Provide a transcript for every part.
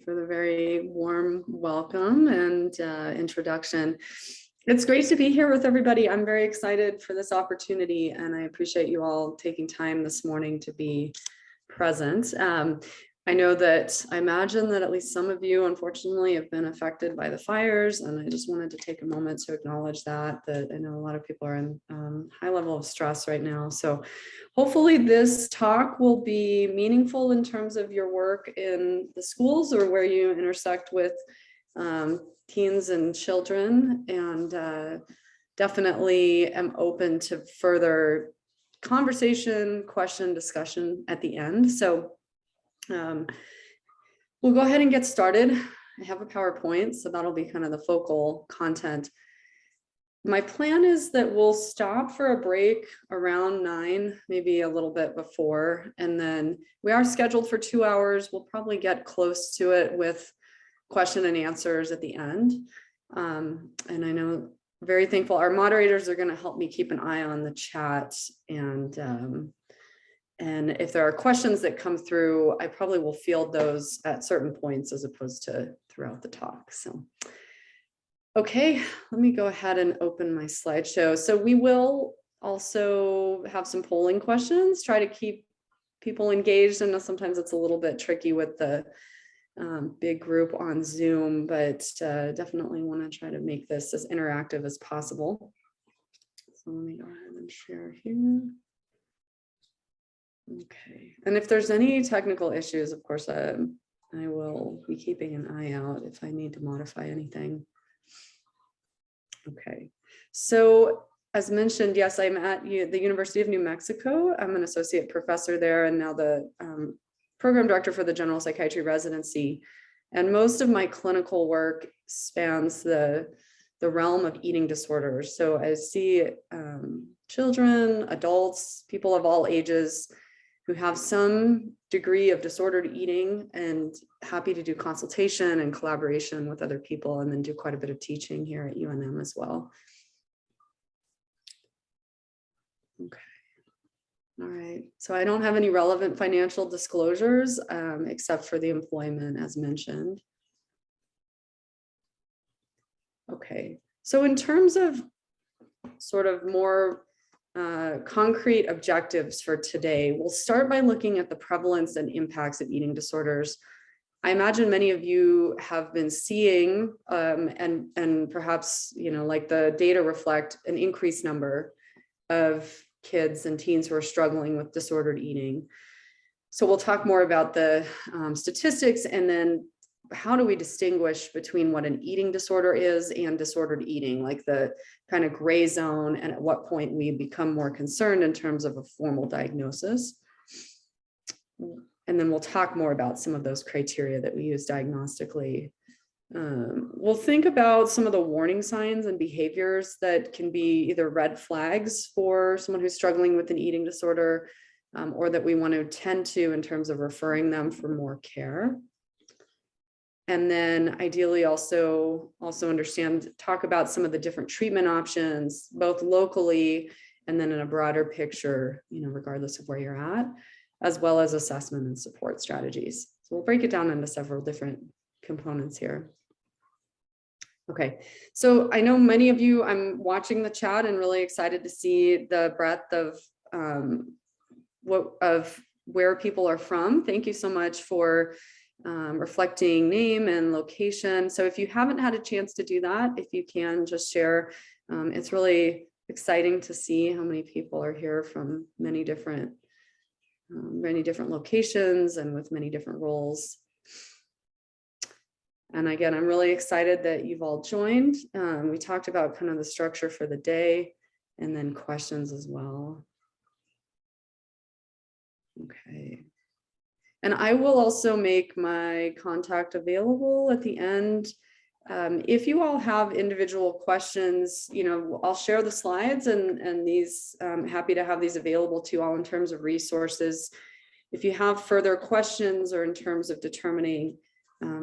for the very warm welcome and introduction. It's great to be here with everybody. I'm very excited for this opportunity, and I appreciate you all taking time this morning to be present. I know that I imagine that at least some of you, unfortunately, have been affected by the fires, and I just wanted to take a moment to acknowledge that I know a lot of people are in high level of stress right now. So hopefully this talk will be meaningful in terms of your work in the schools or where you intersect with teens and children, and definitely am open to further conversation, question, discussion at the end. So we'll go ahead and get started. I have a PowerPoint, so that'll be kind of the focal content. My plan is that we'll stop for a break around 9, maybe a little bit before, and then we are scheduled for 2 hours. We'll probably get close to it with question and answers at the end. And I know, very thankful, our moderators are going to help me keep an eye on the chat, and if there are questions that come through, I probably will field those at certain points as opposed to throughout the talk. So, okay, let me go ahead and open my slideshow. So we will also have some polling questions, try to keep people engaged. I know sometimes it's a little bit tricky with the big group on Zoom, but definitely want to try to make this as interactive as possible. So let me go ahead and share here. Okay, and if there's any technical issues, of course, I will be keeping an eye out if I need to modify anything. Okay, so as mentioned, yes, I'm at the University of New Mexico. I'm an associate professor there and now the program director for the general psychiatry residency. And most of my clinical work spans the realm of eating disorders. So I see children, adults, people of all ages who have some degree of disordered eating, and happy to do consultation and collaboration with other people, and then do quite a bit of teaching here at UNM as well. Okay. All right, so I don't have any relevant financial disclosures except for the employment as mentioned. Okay, so in terms of sort of more concrete objectives for today, we'll start by looking at the prevalence and impacts of eating disorders. I imagine many of you have been seeing and perhaps, you know, like the data reflect an increased number of kids and teens who are struggling with disordered eating. So we'll talk more about the statistics, and then how do we distinguish between what an eating disorder is and disordered eating, like the kind of gray zone, and at what point we become more concerned in terms of a formal diagnosis. And then we'll talk more about some of those criteria that we use diagnostically. We'll think about some of the warning signs and behaviors that can be either red flags for someone who's struggling with an eating disorder, or that we want to tend to in terms of referring them for more care. And then ideally also talk about some of the different treatment options, both locally and then in a broader picture, you know, regardless of where you're at, as well as assessment and support strategies. So we'll break it down into several different components here. Okay, so I know many of you, I'm watching the chat and really excited to see the breadth of where people are from. Thank you so much for reflecting name and location. So if you haven't had a chance to do that, if you can just share, it's really exciting to see how many people are here from many different locations and with many different roles. And again, I'm really excited that you've all joined. We talked about kind of the structure for the day and then questions as well. Okay. And I will also make my contact available at the end. If you all have individual questions, you know, I'll share the slides and these, happy to have these available to you all in terms of resources. If you have further questions or in terms of determining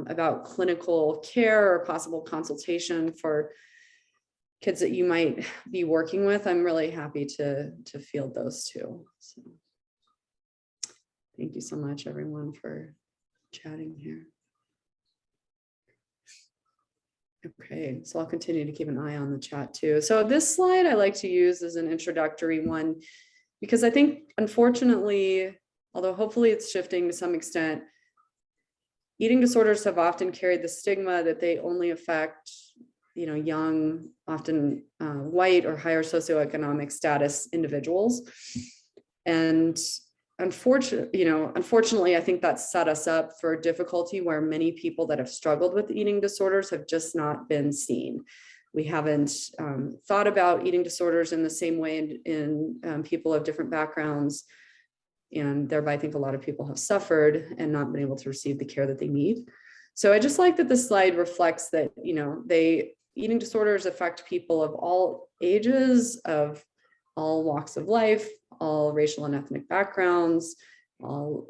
about clinical care or possible consultation for kids that you might be working with, I'm really happy to field those too. So. Thank you so much, everyone, for chatting here. Okay, so I'll continue to keep an eye on the chat too. So this slide I like to use as an introductory one, because I think, unfortunately, although hopefully it's shifting to some extent, eating disorders have often carried the stigma that they only affect, young, often white or higher socioeconomic status individuals. And unfortunately, I think that's set us up for difficulty where many people that have struggled with eating disorders have just not been seen. We haven't thought about eating disorders in the same way in people of different backgrounds. And thereby, I think a lot of people have suffered and not been able to receive the care that they need. So I just like that this slide reflects that, eating disorders affect people of all ages, of all walks of life, all racial and ethnic backgrounds, all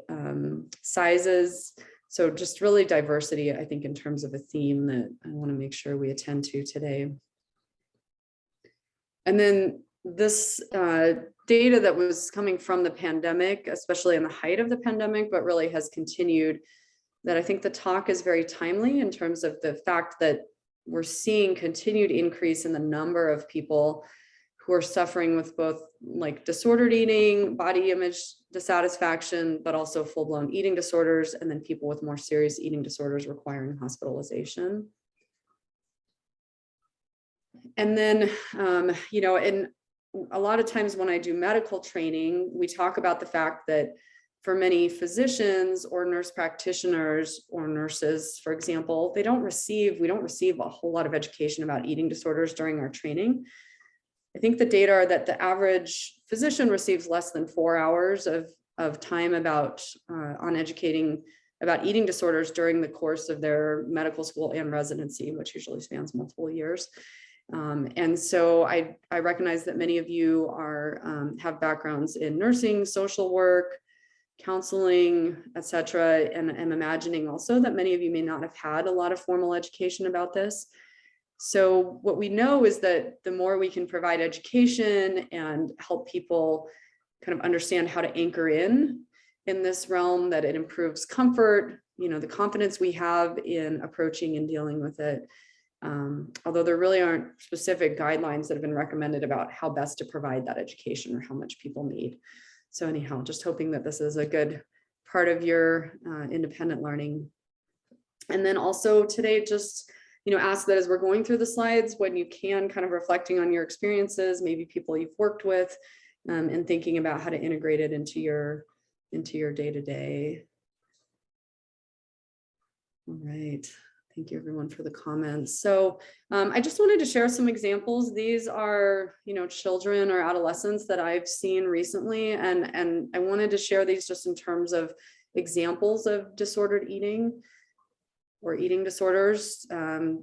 sizes. So just really diversity, I think, in terms of a theme that I want to make sure we attend to today. And then this data that was coming from the pandemic, especially in the height of the pandemic, but really has continued, that I think the talk is very timely in terms of the fact that we're seeing continued increase in the number of people who are suffering with both like disordered eating, body image dissatisfaction, but also full-blown eating disorders, and then people with more serious eating disorders requiring hospitalization. And then, and a lot of times when I do medical training, we talk about the fact that for many physicians or nurse practitioners or nurses, for example, we don't receive a whole lot of education about eating disorders during our training. I think the data are that the average physician receives less than 4 hours of time on educating about eating disorders during the course of their medical school and residency, which usually spans multiple years. And so I recognize that many of you have backgrounds in nursing, social work, counseling, etc. And I'm imagining also that many of you may not have had a lot of formal education about this. So what we know is that the more we can provide education and help people kind of understand how to anchor in this realm, that it improves comfort, the confidence we have in approaching and dealing with it. Although there really aren't specific guidelines that have been recommended about how best to provide that education or how much people need. So anyhow, just hoping that this is a good part of your independent learning. And then also today, just, ask that as we're going through the slides, when you can, kind of reflecting on your experiences, maybe people you've worked with, and thinking about how to integrate it into your day-to-day. All right. Thank you everyone for the comments. So I just wanted to share some examples. These are, children or adolescents that I've seen recently. And I wanted to share these just in terms of examples of disordered eating or eating disorders,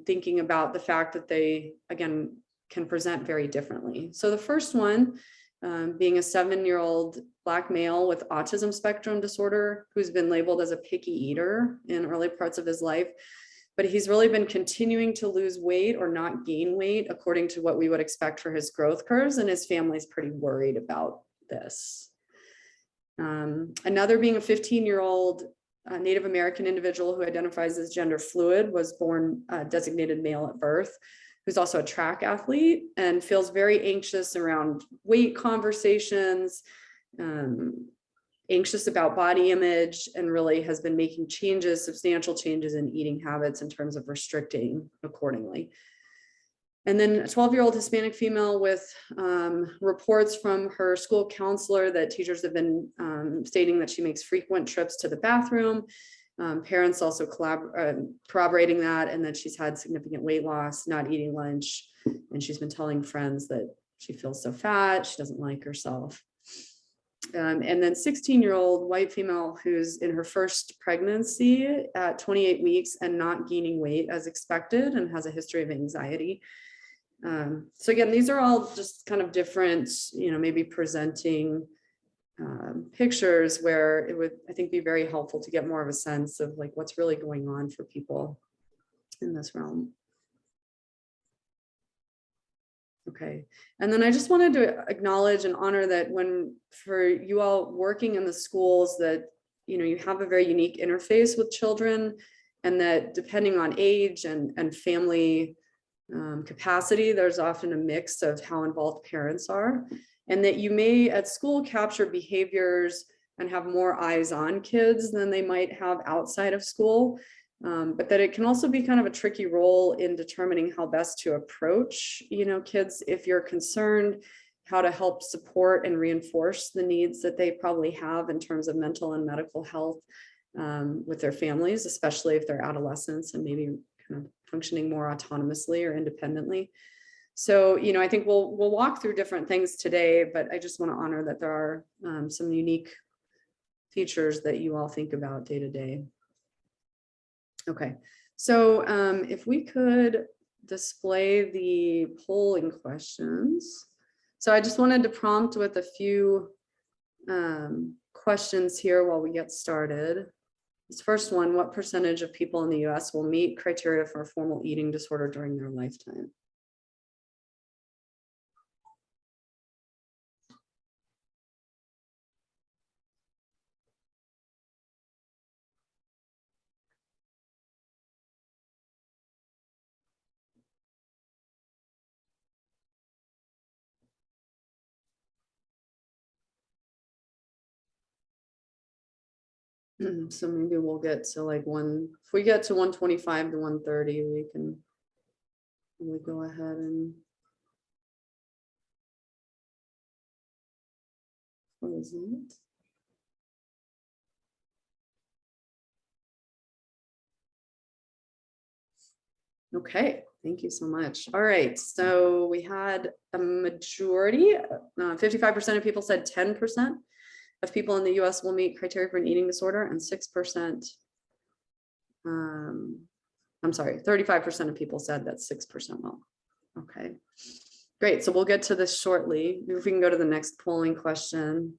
thinking about the fact that they, again, can present very differently. So the first one, being a 7-year-old Black male with autism spectrum disorder, who's been labeled as a picky eater in early parts of his life. But he's really been continuing to lose weight or not gain weight according to what we would expect for his growth curves, and his family's pretty worried about this. Another being a 15-year-old Native American individual who identifies as gender fluid, was born designated male at birth, who's also a track athlete and feels very anxious around weight conversations, anxious about body image, and really has been making substantial changes in eating habits in terms of restricting accordingly. And then a 12-year-old Hispanic female with reports from her school counselor that teachers have been stating that she makes frequent trips to the bathroom. Parents also corroborating that, and that she's had significant weight loss, not eating lunch, and she's been telling friends that she feels so fat, she doesn't like herself. And then 16-year-old white female who's in her first pregnancy at 28 weeks and not gaining weight as expected and has a history of anxiety. So again, these are all just kind of different, maybe presenting pictures where it would, I think, be very helpful to get more of a sense of like what's really going on for people in this realm. Okay, and then I just wanted to acknowledge and honor that for you all working in the schools, that you have a very unique interface with children, and that depending on age and family capacity. There's often a mix of how involved parents are, and that you may at school capture behaviors and have more eyes on kids than they might have outside of school. But that it can also be kind of a tricky role in determining how best to approach, kids if you're concerned, how to help support and reinforce the needs that they probably have in terms of mental and medical health with their families, especially if they're adolescents and maybe kind of functioning more autonomously or independently. So, I think we'll walk through different things today, but I just want to honor that there are some unique features that you all think about day to day. Okay, so if we could display the polling questions. So I just wanted to prompt with a few questions here while we get started. This first one, what percentage of people in the US will meet criteria for a formal eating disorder during their lifetime? So maybe we'll get to like if we get to 125 to 130, we can go ahead and close it. Okay, thank you so much. All right, so we had a majority, 55% of people said 10% of people in the US will meet criteria for an eating disorder, and 6%, I'm sorry, 35% of people said that 6% will. Okay, great. So we'll get to this shortly. If we can go to the next polling question,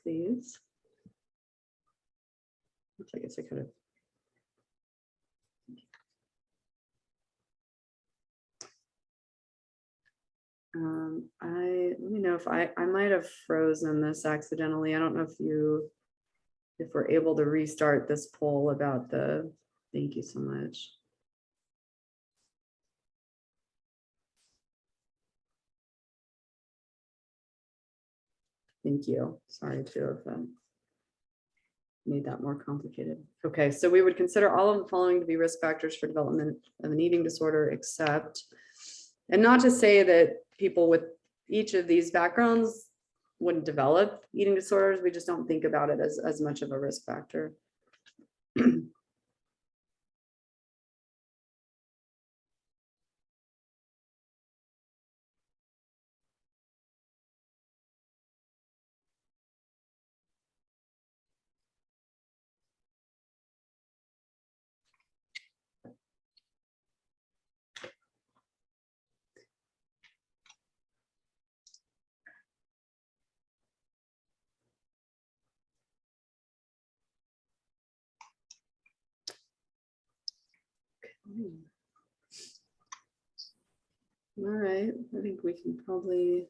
please. I guess I could have. Let me know if I might have frozen this accidentally. I don't know if we're able to restart this poll about thank you so much. Thank you. Sorry to have made that more complicated. Okay, so we would consider all of the following to be risk factors for development of an eating disorder, except, and not to say that people with each of these backgrounds wouldn't develop eating disorders, we just don't think about it as much of a risk factor. All right, I think we can probably,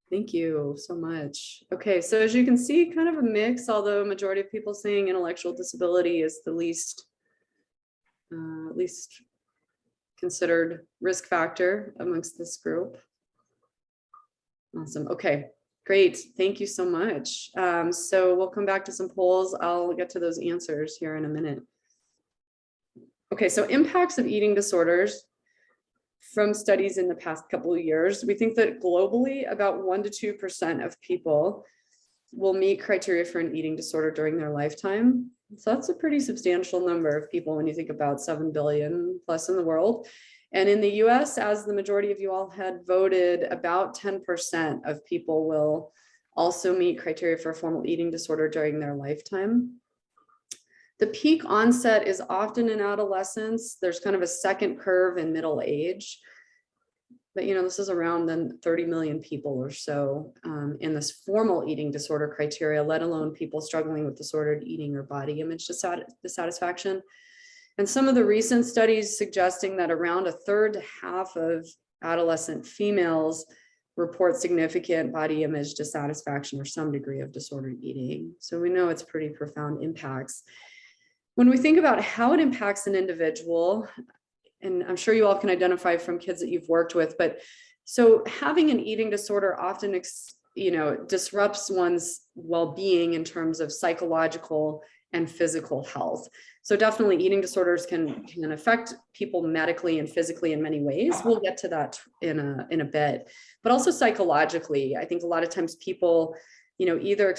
thank you so much. Okay, so as you can see, kind of a mix, although a majority of people saying intellectual disability is the least considered risk factor amongst this group. Awesome, okay, great, thank you so much. So we'll come back to some polls. I'll get to those answers here in a minute. Okay, so impacts of eating disorders from studies in the past couple of years. We think that globally about 1 to 2% of people will meet criteria for an eating disorder during their lifetime. So that's a pretty substantial number of people when you think about 7 billion plus in the world. And in the US, as the majority of you all had voted, about 10% of people will also meet criteria for a formal eating disorder during their lifetime. The peak onset is often in adolescence. There's kind of a second curve in middle age. But this is around then 30 million people or so in this formal eating disorder criteria, let alone people struggling with disordered eating or body image dissatisfaction. And some of the recent studies suggesting that around a third to half of adolescent females report significant body image dissatisfaction or some degree of disordered eating. So we know it's pretty profound impacts. When we think about how it impacts an individual, and I'm sure you all can identify from kids that you've worked with, but so having an eating disorder often, disrupts one's well-being in terms of psychological and physical health. So definitely eating disorders can affect people medically and physically in many ways. We'll get to that in a bit, but also psychologically. I think a lot of times people, either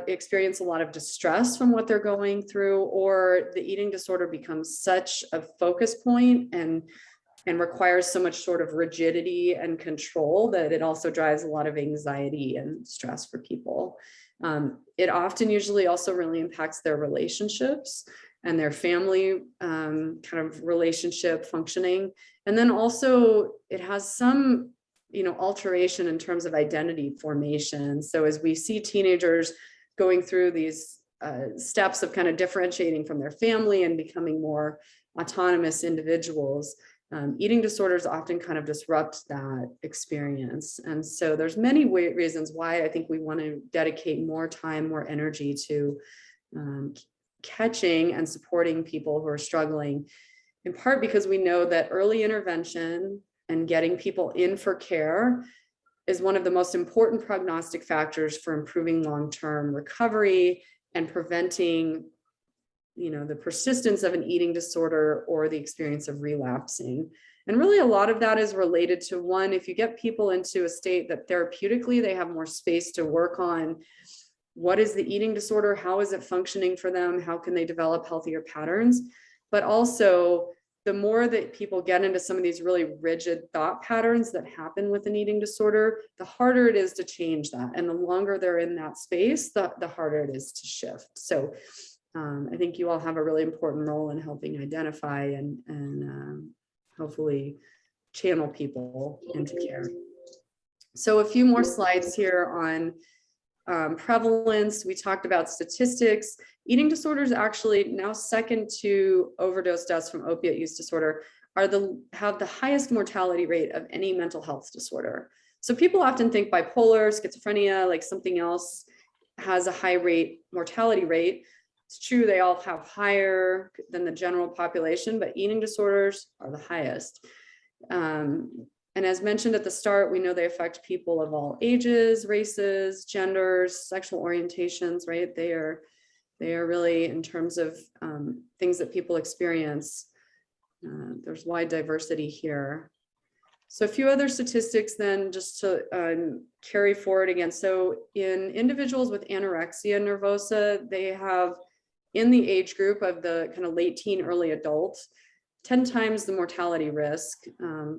experience a lot of distress from what they're going through, or the eating disorder becomes such a focus point and requires so much sort of rigidity and control that it also drives a lot of anxiety and stress for people. It often usually also really impacts their relationships and their family kind of relationship functioning. And then also it has some, alteration in terms of identity formation. So as we see teenagers going through these steps of kind of differentiating from their family and becoming more autonomous individuals, eating disorders often kind of disrupt that experience. And so there's many reasons why I think we want to dedicate more time, more energy to catching and supporting people who are struggling, in part because we know that early intervention and getting people in for care is one of the most important prognostic factors for improving long-term recovery and preventing the persistence of an eating disorder or the experience of relapsing. And really a lot of that is related to, one, if you get people into a state that therapeutically they have more space to work on what is the eating disorder, how is it functioning for them, how can they develop healthier patterns, but also the more that people get into some of these really rigid thought patterns that happen with an eating disorder, the harder it is to change that. And the longer they're in that space, the harder it is to shift. So I think you all have a really important role in helping identify and hopefully channel people into care. So a few more slides here on prevalence. We talked about statistics. Eating disorders actually now second to overdose deaths from opiate use disorder have the highest mortality rate of any mental health disorder. So people often think bipolar, schizophrenia, like something else has a high mortality rate. It's true, they all have higher than the general population, but eating disorders are the highest. And as mentioned at the start, we know they affect people of all ages, races, genders, sexual orientations, right? They are really, in terms of things that people experience, there's wide diversity here. So a few other statistics then, just to carry forward again. So in individuals with anorexia nervosa, they have, in the age group of the kind of late teen, early adults, 10 times the mortality risk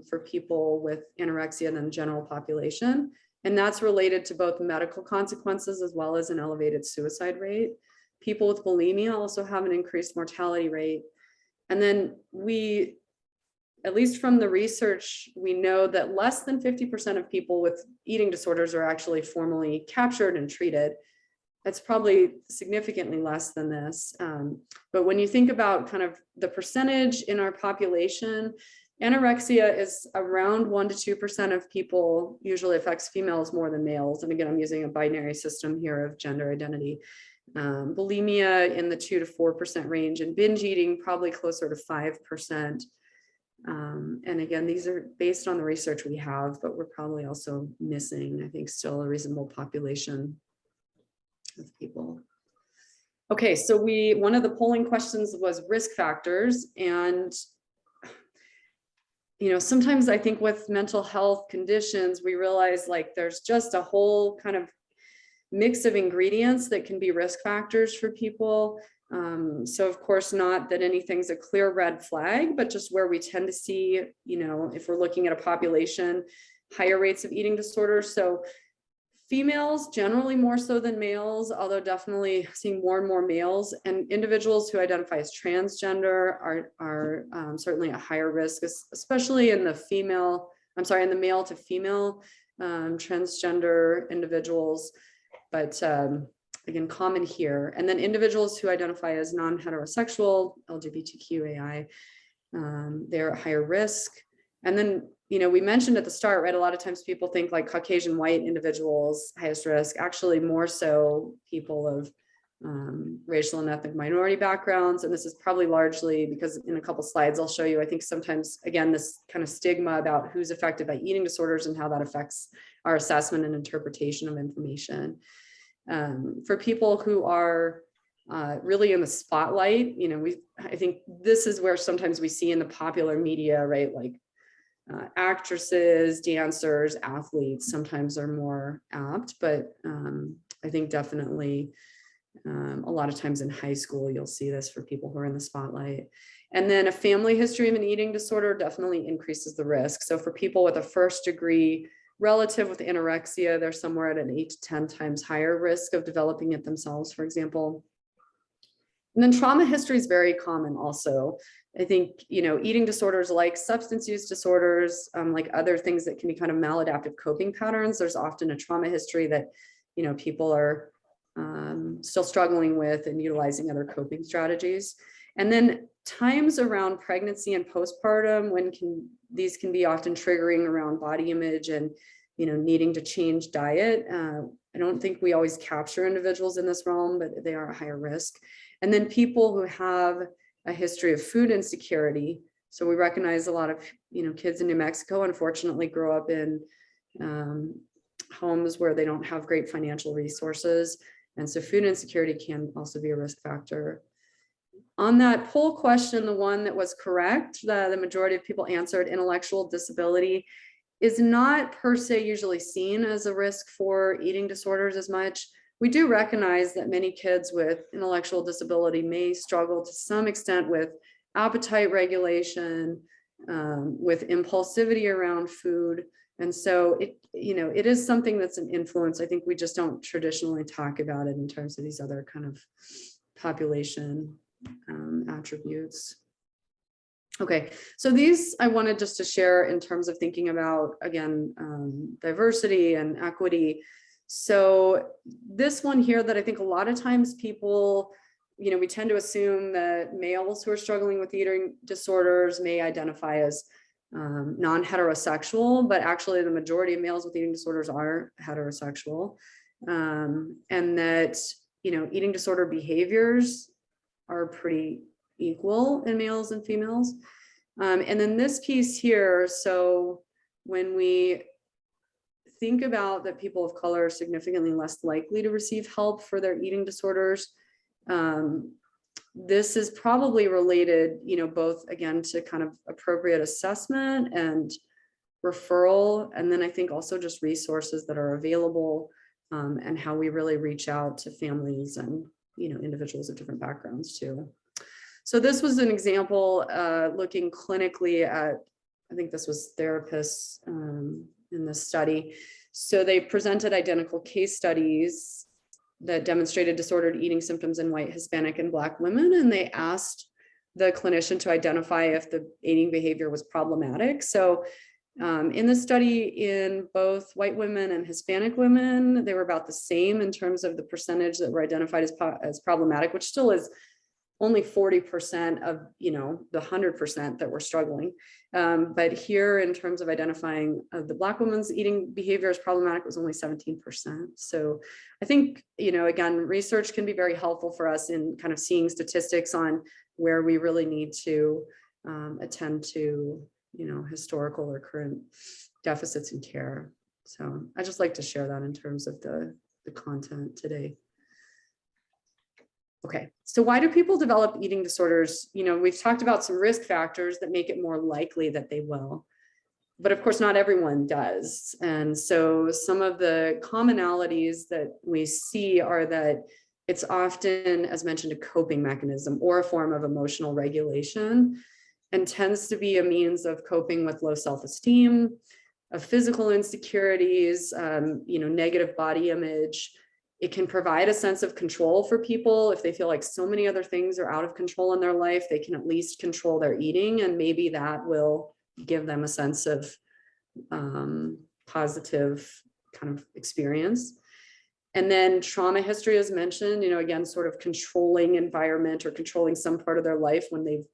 for people with anorexia than the general population. And that's related to both medical consequences as well as an elevated suicide rate. People with bulimia also have an increased mortality rate. And then we, at least from the research, we know that less than 50% of people with eating disorders are actually formally captured and treated. That's probably significantly less than this. But when you think about kind of the percentage in our population, anorexia is around 1 to 2% of people, usually affects females more than males. And again, I'm using a binary system here of gender identity. Bulimia in the 2 to 4% range, and binge eating probably closer to 5%. And again, these are based on the research we have, but we're probably also missing, I think, still a reasonable population of people. Okay, so one of the polling questions was risk factors. And, sometimes I think with mental health conditions, we realize like there's just a whole kind of mix of ingredients that can be risk factors for people. So of course, not that anything's a clear red flag, but just where we tend to see, if we're looking at a population, higher rates of eating disorders. So females generally more so than males, although definitely seeing more and more males, and individuals who identify as transgender are certainly at higher risk, especially in the male to female transgender individuals, but again, common here. And then individuals who identify as non-heterosexual, LGBTQAI, they're at higher risk. And then, we mentioned at the start, right, a lot of times people think like Caucasian white individuals, highest risk, actually more so people of racial and ethnic minority backgrounds. And this is probably largely because in a couple slides, I'll show you, I think sometimes, again, this kind of stigma about who's affected by eating disorders and how that affects our assessment and interpretation of information. For people who are really in the spotlight, I think this is where sometimes we see in the popular media, right? Like actresses, dancers, athletes sometimes are more apt, but I think definitely a lot of times in high school, you'll see this for people who are in the spotlight. And then a family history of an eating disorder definitely increases the risk. So for people with a first degree relative with anorexia, they're somewhere at an 8 to 10 times higher risk of developing it themselves, for example. And then trauma history is very common also. I think, eating disorders like substance use disorders, like other things that can be kind of maladaptive coping patterns, there's often a trauma history that, people are still struggling with and utilizing other coping strategies. And then times around pregnancy and postpartum, these can be often triggering around body image and, needing to change diet. I don't think we always capture individuals in this realm, but they are a higher risk. And then people who have a history of food insecurity. So we recognize a lot of, kids in New Mexico, unfortunately, grow up in homes where they don't have great financial resources. And so food insecurity can also be a risk factor. On that poll question, the one that was correct, the majority of people answered intellectual disability is not per se usually seen as a risk for eating disorders as much. We do recognize that many kids with intellectual disability may struggle to some extent with appetite regulation, with impulsivity around food. And so it is something that's an influence. I think we just don't traditionally talk about it in terms of these other kind of population attributes. Okay, so these I wanted just to share in terms of thinking about, again, diversity and equity. So this one here that I think a lot of times people, we tend to assume that males who are struggling with eating disorders may identify as non-heterosexual, but actually the majority of males with eating disorders are heterosexual. And that, eating disorder behaviors are pretty equal in males and females. And then this piece here, so when we think about that people of color are significantly less likely to receive help for their eating disorders, this is probably related, both again to kind of appropriate assessment and referral, and then I think also just resources that are available, and how we really reach out to families and individuals of different backgrounds too. So this was an example looking clinically at, I think this was therapists in this study. So they presented identical case studies that demonstrated disordered eating symptoms in white, Hispanic, and Black women, and they asked the clinician to identify if the eating behavior was problematic. So in the study, in both white women and Hispanic women, they were about the same in terms of the percentage that were identified as problematic, which still is only 40% of the 100% that were struggling. But here, in terms of identifying the Black woman's eating behavior as problematic, was only 17%. So I think, again, research can be very helpful for us in kind of seeing statistics on where we really need to attend to, historical or current deficits in care. So I just like to share that in terms of the content today. Okay, so why do people develop eating disorders? We've talked about some risk factors that make it more likely that they will, but of course not everyone does. And so some of the commonalities that we see are that it's often, as mentioned, a coping mechanism or a form of emotional regulation, and tends to be a means of coping with low self-esteem, of physical insecurities, negative body image. It can provide a sense of control for people. If they feel like so many other things are out of control in their life, they can at least control their eating, and maybe that will give them a sense of positive kind of experience. And then trauma history, as mentioned, again, sort of controlling environment or controlling some part of their life when they've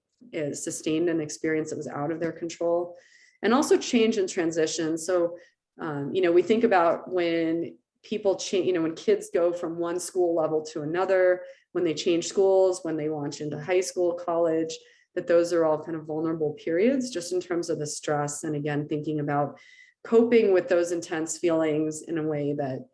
sustained an experience that was out of their control. And also change and transition. So, we think about when people change, you know, when kids go from one school level to another, when they change schools, when they launch into high school, college, that those are all kind of vulnerable periods just in terms of the stress. And again, thinking about coping with those intense feelings in a way that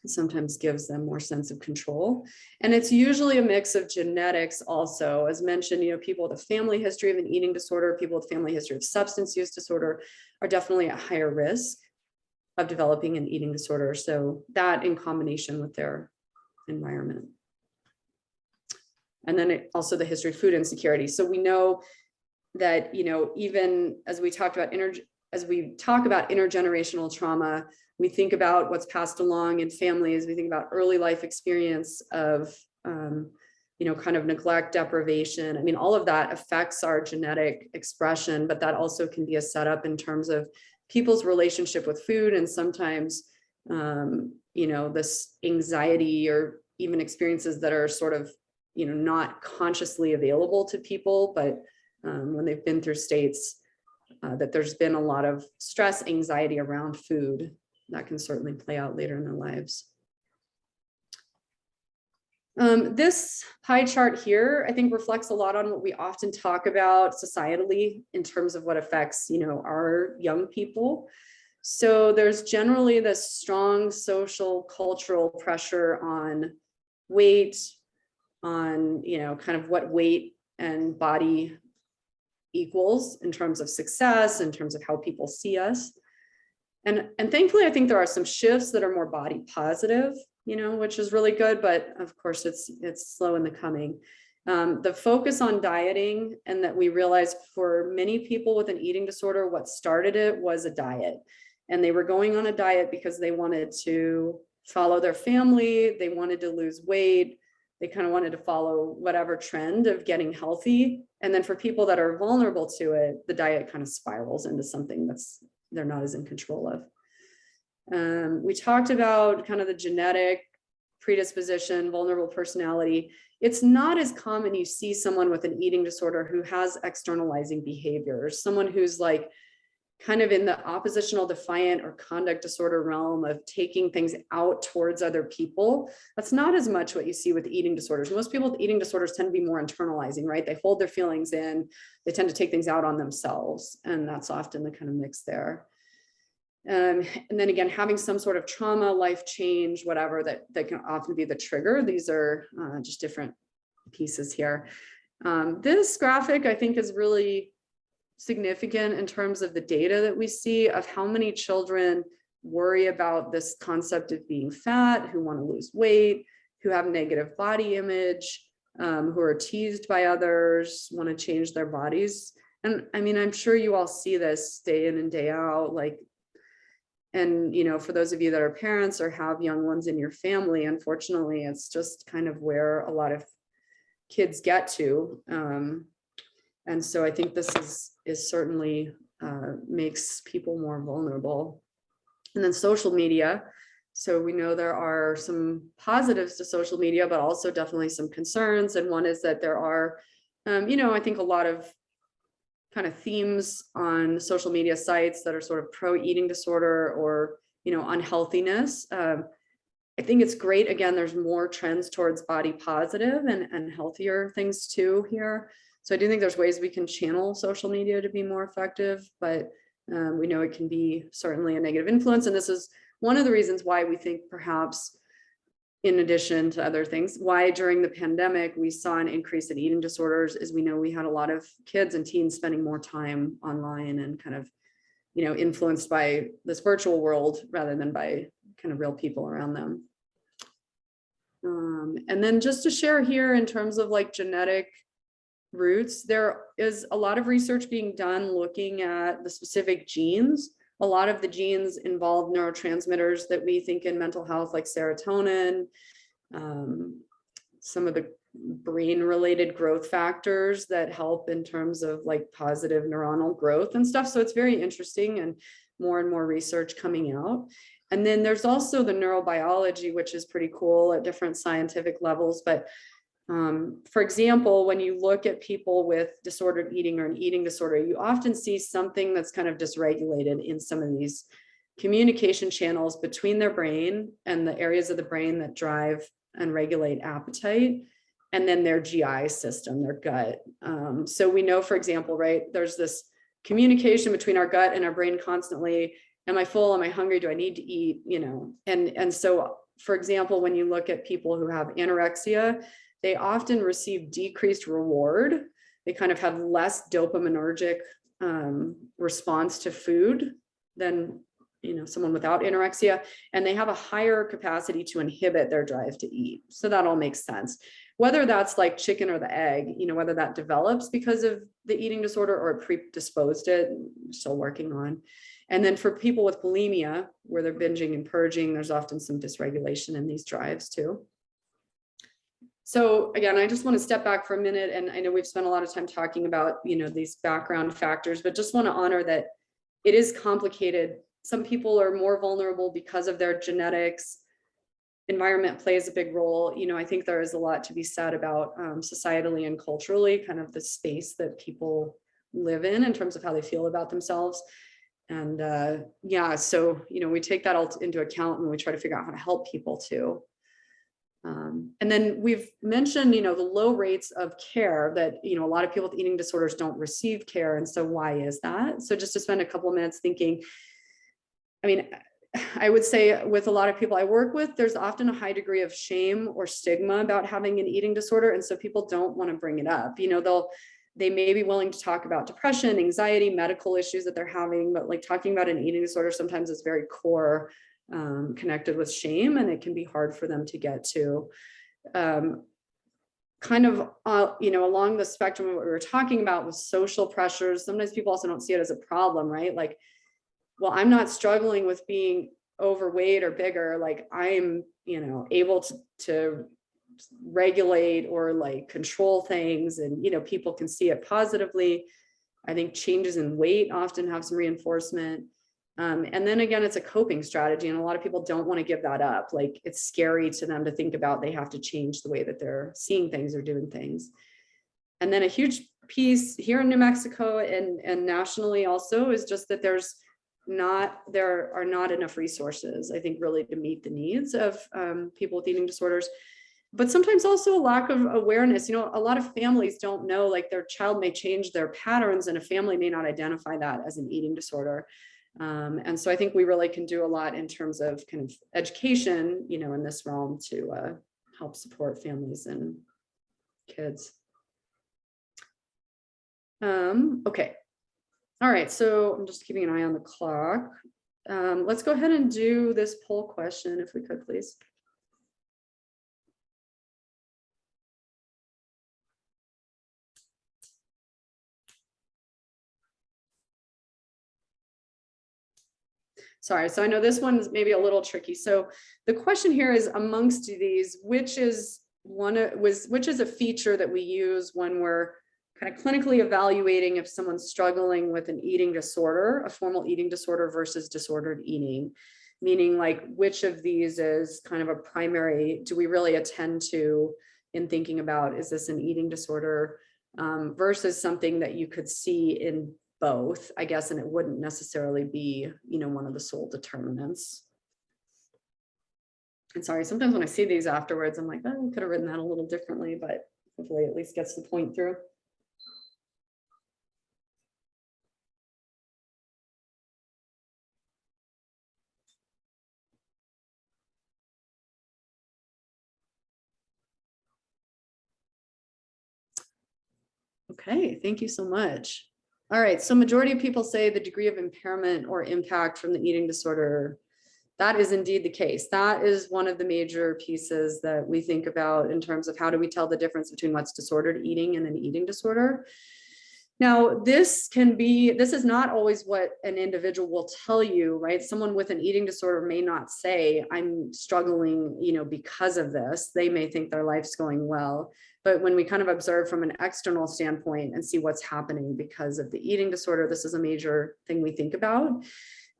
sometimes gives them more sense of control. And it's usually a mix of genetics also. As mentioned, you know, people with a family history of an eating disorder, people with family history of substance use disorder are definitely at higher risk of developing an eating disorder. So that in combination with their environment. And then also the history of food insecurity. So we know that, you know, even as we talked about intergenerational trauma, we think about what's passed along in families. We think about early life experience of, you know, kind of neglect, deprivation. I mean, all of that affects our genetic expression, but that also can be a setup in terms of people's relationship with food. And sometimes, you know, this anxiety or even experiences that are sort of, you know, not consciously available to people, but when they've been through states that there's been a lot of stress, anxiety around food, that can certainly play out later in their lives. This pie chart here, I think reflects a lot on what we often talk about societally in terms of what affects, you know, our young people. So there's generally this strong social, cultural pressure on weight, on, you know, kind of what weight and body equals in terms of success, in terms of how people see us. And thankfully, I think there are some shifts that are more body positive, you know, which is really good, but of course it's slow in the coming. The focus on dieting, and that we realized for many people with an eating disorder, what started it was a diet. And they were going on a diet because they wanted to follow their family, they wanted to lose weight, they kind of wanted to follow whatever trend of getting healthy. And then for people that are vulnerable to it, the diet kind of spirals into something they're not as in control of. We talked about kind of the genetic predisposition, vulnerable personality. It's not as common you see someone with an eating disorder who has externalizing behaviors, someone who's like kind of in the oppositional defiant or conduct disorder realm of taking things out towards other people. That's not as much what you see with eating disorders. Most people with eating disorders tend to be more internalizing, right? They hold their feelings in, they tend to take things out on themselves. And that's often the kind of mix there. And then again, having some sort of trauma, life change, whatever, that can often be the trigger. These are just different pieces here. This graphic, I think, is really significant in terms of the data that we see of how many children worry about this concept of being fat, who want to lose weight, who have negative body image, who are teased by others, want to change their bodies. And I mean, I'm sure you all see this day in and day out, like, and, you know, for those of you that are parents or have young ones in your family, unfortunately, it's just kind of where a lot of kids get to. And so I think this is certainly makes people more vulnerable. And then social media. So we know there are some positives to social media, but also definitely some concerns. And one is that there are, you know, I think a lot of kind of themes on social media sites that are sort of pro eating disorder or, you know, unhealthiness. I think it's great. Again, there's more trends towards body positive and healthier things too here. So I do think there's ways we can channel social media to be more effective, but we know it can be certainly a negative influence. And this is one of the reasons why we think perhaps, in addition to other things, why during the pandemic we saw an increase in eating disorders is we know we had a lot of kids and teens spending more time online and kind of, you know, influenced by this virtual world rather than by kind of real people around them. And then just to share here in terms of like genetic roots, there is a lot of research being done looking at the specific genes. A lot of the genes involve neurotransmitters that we think in mental health, like serotonin, some of the brain-related growth factors that help in terms of like positive neuronal growth and stuff. So it's very interesting and more research coming out. And then there's also the neurobiology, which is pretty cool at different scientific levels. But for example, when you look at people with disordered eating or an eating disorder, you often see something that's kind of dysregulated in some of these communication channels between their brain and the areas of the brain that drive and regulate appetite, and then their GI system, their gut. So we know, for example, right, there's this communication between our gut and our brain constantly. Am I full? Am I hungry? Do I need to eat? You know, and so, for example, when you look at people who have anorexia, they often receive decreased reward. They kind of have less dopaminergic response to food than, you know, someone without anorexia, and they have a higher capacity to inhibit their drive to eat. So that all makes sense. Whether that's like chicken or the egg, you know, whether that develops because of the eating disorder or it predisposed it, I'm still working on. And then for people with bulimia, where they're binging and purging, there's often some dysregulation in these drives too. So again, I just want to step back for a minute, and I know we've spent a lot of time talking about, you know, these background factors, but just want to honor that it is complicated. Some people are more vulnerable because of their genetics. Environment plays a big role. You know, I think there is a lot to be said about societally and culturally, kind of the space that people live in terms of how they feel about themselves. And yeah, so, you know, we take that all into account when we try to figure out how to help people too. And then we've mentioned, you know, the low rates of care that, you know, a lot of people with eating disorders don't receive care. And so why is that? So just to spend a couple of minutes thinking, I mean, I would say with a lot of people I work with, there's often a high degree of shame or stigma about having an eating disorder. And so people don't want to bring it up. You know, they may be willing to talk about depression, anxiety, medical issues that they're having, but like talking about an eating disorder sometimes is very core, connected with shame, and it can be hard for them to get to. Kind of, you know, along the spectrum of what we were talking about with social pressures, sometimes people also don't see it as a problem, right? Like, well, I'm not struggling with being overweight or bigger, like I'm, you know, able to regulate or like control things, and, you know, people can see it positively. I think changes in weight often have some reinforcement. And then again, it's a coping strategy, and a lot of people don't want to give that up. Like, it's scary to them to think about they have to change the way that they're seeing things or doing things. And then a huge piece here in New Mexico and nationally also is just that there are not enough resources, I think, really to meet the needs of people with eating disorders. But sometimes also a lack of awareness. You know, a lot of families don't know, like, their child may change their patterns and a family may not identify that as an eating disorder. And so I think we really can do a lot in terms of kind of education, you know, in this realm to help support families and kids. Okay. All right, so I'm just keeping an eye on the clock. Let's go ahead and do this poll question, if we could, please. Sorry, so I know this one's maybe a little tricky. So the question here is, amongst these, which is a feature that we use when we're kind of clinically evaluating if someone's struggling with an eating disorder, a formal eating disorder versus disordered eating, meaning like which of these is kind of a primary, do we really attend to in thinking about, is this an eating disorder versus something that you could see in both, I guess, and it wouldn't necessarily be, you know, one of the sole determinants. And sorry, sometimes when I see these afterwards, I'm like, oh, I could have written that a little differently, but hopefully at least gets the point through. Okay, thank you so much. All right, so majority of people say the degree of impairment or impact from the eating disorder. That is indeed the case. That is one of the major pieces that we think about in terms of how do we tell the difference between what's disordered eating and an eating disorder. Now, this is not always what an individual will tell you, right? Someone with an eating disorder may not say, I'm struggling, you know, because of this. They may think their life's going well. But when we kind of observe from an external standpoint and see what's happening because of the eating disorder, this is a major thing we think about.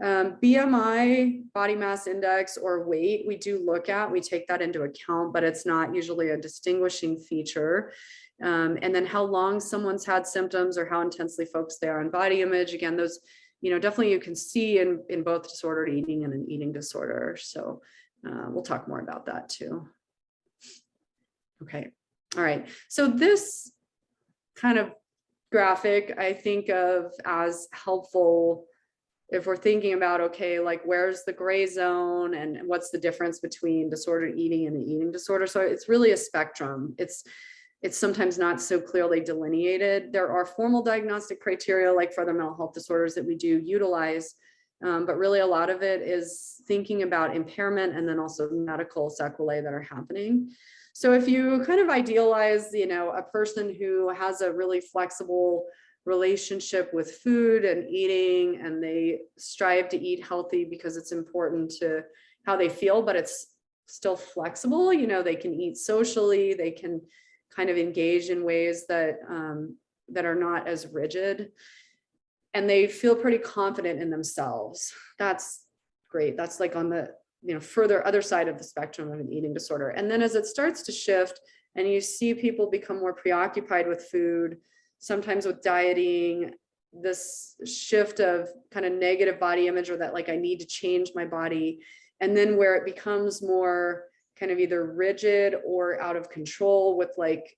BMI, body mass index, or weight, we do look at, we take that into account, but it's not usually a distinguishing feature. And then how long someone's had symptoms or how intensely focused they are on body image. Again, those definitely you can see in both disordered eating and an eating disorder. So we'll talk more about that too. Okay. All right. So this kind of graphic I think of as helpful if we're thinking about, okay, like where's the gray zone and what's the difference between disordered eating and an eating disorder. So it's really a spectrum. It's sometimes not so clearly delineated. There are formal diagnostic criteria like for other mental health disorders that we do utilize, but really a lot of it is thinking about impairment and then also medical sequelae that are happening. So if you kind of idealize, a person who has a really flexible relationship with food and eating, and they strive to eat healthy because it's important to how they feel, but it's still flexible. They can eat socially, they can kind of engage in ways that that are not as rigid, and they feel pretty confident in themselves. That's great. That's like on the further other side of the spectrum of an eating disorder. And then as it starts to shift and you see people become more preoccupied with food, sometimes with dieting, this shift of kind of negative body image, or that like I need to change my body, and then where it becomes more kind of either rigid or out of control with like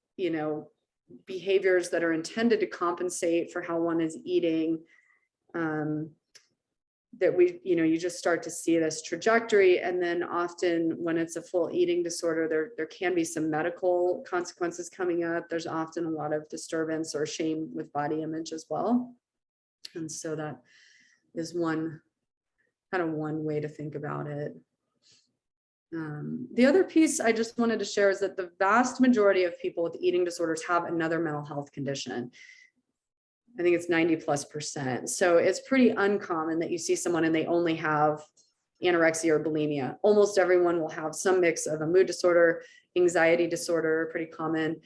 behaviors that are intended to compensate for how one is eating, that you just start to see this trajectory. And then often when it's a full eating disorder, there can be some medical consequences coming up. There's often a lot of disturbance or shame with body image as well. And so that is one way to think about it. The other piece I just wanted to share is that the vast majority of people with eating disorders have another mental health condition. I think it's 90+%. So it's pretty uncommon that you see someone and they only have anorexia or bulimia. Almost everyone will have some mix of a mood disorder, anxiety disorder, pretty common.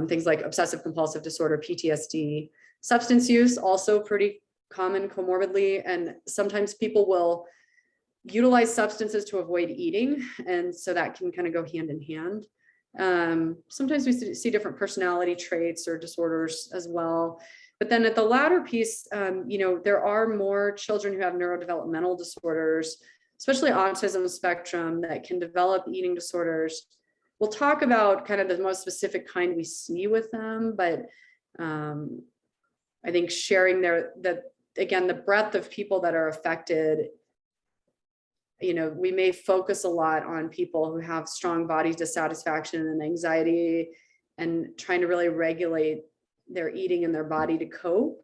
Things like obsessive compulsive disorder, PTSD, substance use, also pretty common comorbidly. And sometimes people will utilize substances to avoid eating. And so that can kind of go hand in hand. Sometimes we see different personality traits or disorders as well. But then at the latter piece, there are more children who have neurodevelopmental disorders, especially autism spectrum, that can develop eating disorders. We'll talk about kind of the most specific kind we see with them, but I think sharing the breadth of people that are affected, we may focus a lot on people who have strong body dissatisfaction and anxiety and trying to really regulate their eating and their body to cope.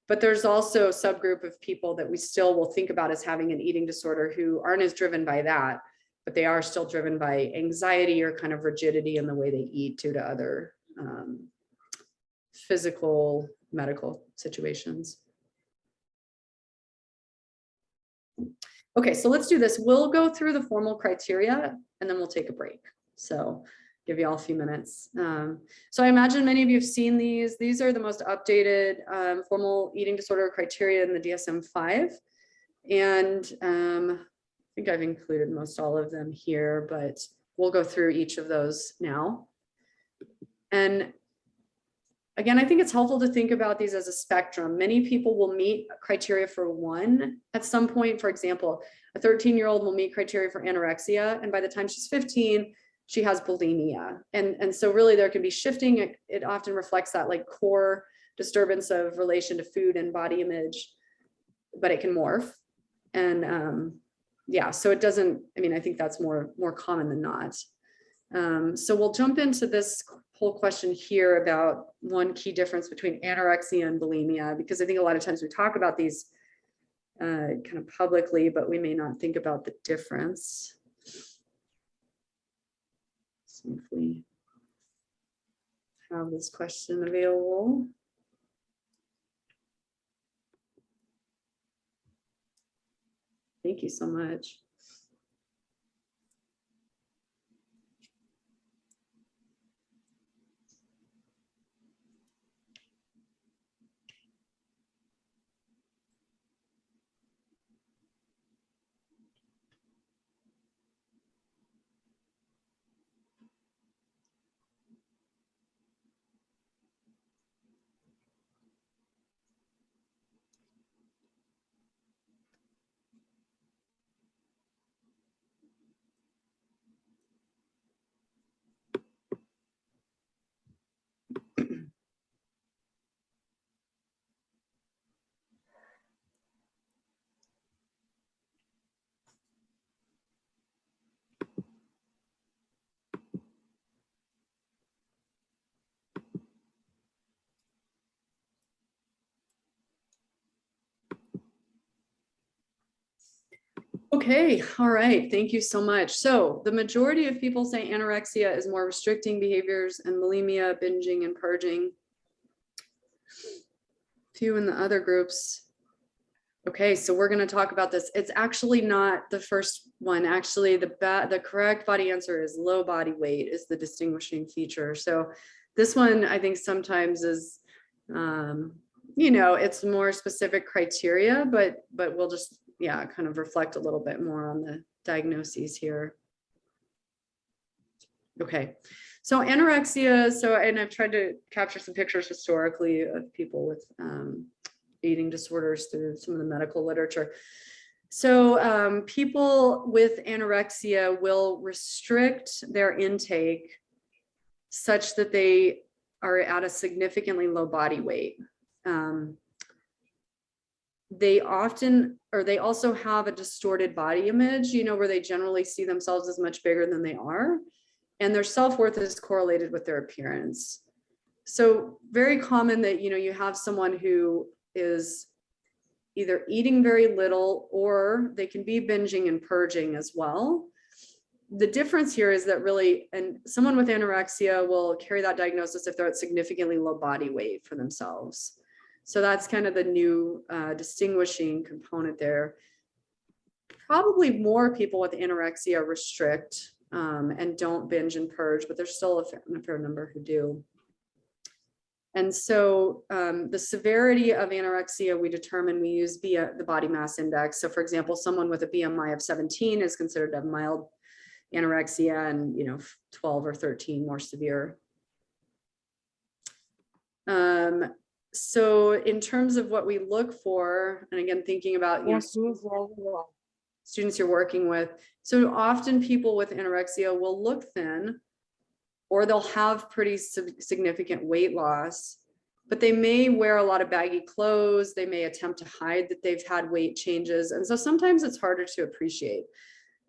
But there's also a subgroup of people that we still will think about as having an eating disorder who aren't as driven by that, but they are still driven by anxiety or kind of rigidity in the way they eat due to other physical, medical situations. Okay, so let's do this. We'll go through the formal criteria and then we'll take a break. So give you all a few minutes. So I imagine many of you have seen these. These are the most updated formal eating disorder criteria in the DSM-5. And I think I've included most all of them here, but we'll go through each of those now. And again, I think it's helpful to think about these as a spectrum. Many people will meet criteria for one at some point. For example, a 13-year-old will meet criteria for anorexia, and by the time she's 15, she has bulimia. And so really there can be shifting. It often reflects that like core disturbance of relation to food and body image, but it can morph. And yeah, so it doesn't, I think that's more common than not. So we'll jump into this whole question here about one key difference between anorexia and bulimia, because I think a lot of times we talk about these kind of publicly, but we may not think about the difference. So if we have this question available. Thank you so much. Okay, all right, thank you so much. So the majority of people say anorexia is more restricting behaviors and bulimia, binging and purging. Few in the other groups. Okay, so we're going to talk about this. It's actually not the first one. Actually, the correct body answer is low body weight is the distinguishing feature. So this one, I think sometimes is, you know, it's more specific criteria, but we'll just, yeah, kind of reflect a little bit more on the diagnoses here. Okay, so anorexia. So, and I've tried to capture some pictures historically of people with eating disorders through some of the medical literature. So people with anorexia will restrict their intake such that they are at a significantly low body weight. They often, or they also have a distorted body image, you know, where they generally see themselves as much bigger than they are, and their self-worth is correlated with their appearance. So very common that, you know, you have someone who is either eating very little, or they can be binging and purging as well. The difference here is that really, and someone with anorexia will carry that diagnosis if they're at significantly low body weight for themselves. So that's kind of the new distinguishing component there. Probably more people with anorexia restrict and don't binge and purge, but there's still a fair number who do. And so the severity of anorexia, we determine, we use the body mass index. So for example, someone with a BMI of 17 is considered to have mild anorexia, and, you know, 12 or 13 more severe. So in terms of what we look for, and again, thinking about, you know, students you're working with, so often people with anorexia will look thin, or they'll have pretty significant weight loss, but they may wear a lot of baggy clothes. They may attempt to hide that they've had weight changes. And so sometimes it's harder to appreciate.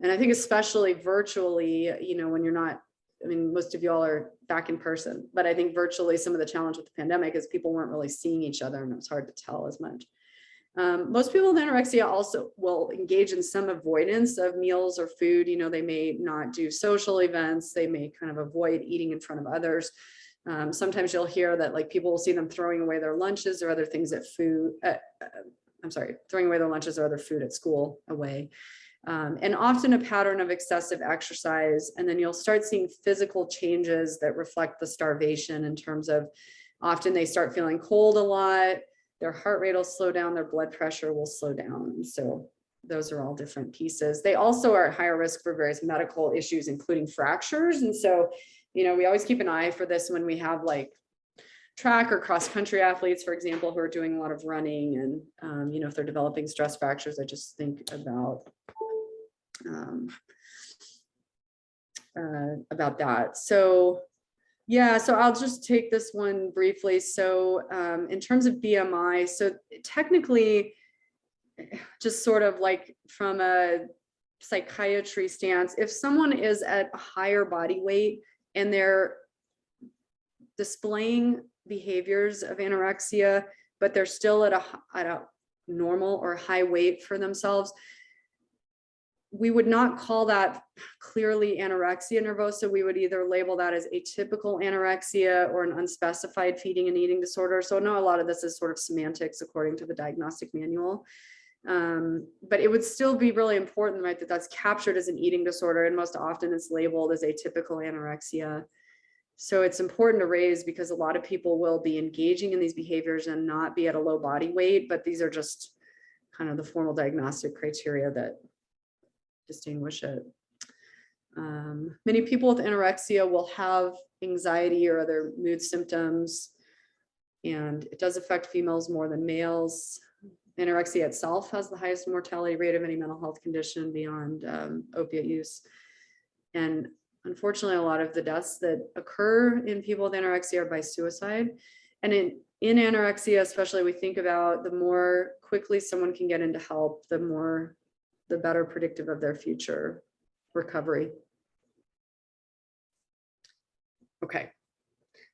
And I think especially virtually, you know, when you're not, I mean, most of y'all are back in person, but I think virtually some of the challenge with the pandemic is people weren't really seeing each other, and it was hard to tell as much. Most people with anorexia also will engage in some avoidance of meals or food. You know, they may not do social events. They may kind of avoid eating in front of others. Sometimes you'll hear that, like, people will see them throwing away their lunches or other things at food. Throwing away their lunches or other food at school away. And often a pattern of excessive exercise. And then you'll start seeing physical changes that reflect the starvation, in terms of often they start feeling cold a lot. Their heart rate will slow down, their blood pressure will slow down. So those are all different pieces. They also are at higher risk for various medical issues, including fractures. And so, you know, we always keep an eye for this when we have like track or cross country athletes, for example, who are doing a lot of running, and, you know, if they're developing stress fractures, I just think about that. So yeah, so I'll just take this one briefly. So in terms of BMI, so technically, just sort of like from a psychiatry stance, if someone is at a higher body weight and they're displaying behaviors of anorexia, but they're still at a normal or high weight for themselves, we would not call that clearly anorexia nervosa. We would either label that as atypical anorexia or an unspecified feeding and eating disorder. So no, a lot of this is sort of semantics according to the diagnostic manual. But it would still be really important, right, that that's captured as an eating disorder, and most often it's labeled as atypical anorexia. So it's important to raise, because a lot of people will be engaging in these behaviors and not be at a low body weight, but these are just kind of the formal diagnostic criteria that distinguish it. Many people with anorexia will have anxiety or other mood symptoms, and it does affect females more than males. Anorexia itself has the highest mortality rate of any mental health condition beyond opiate use. And unfortunately, a lot of the deaths that occur in people with anorexia are by suicide. And in anorexia, especially, we think about the more quickly someone can get into help, the better predictive of their future recovery. Okay,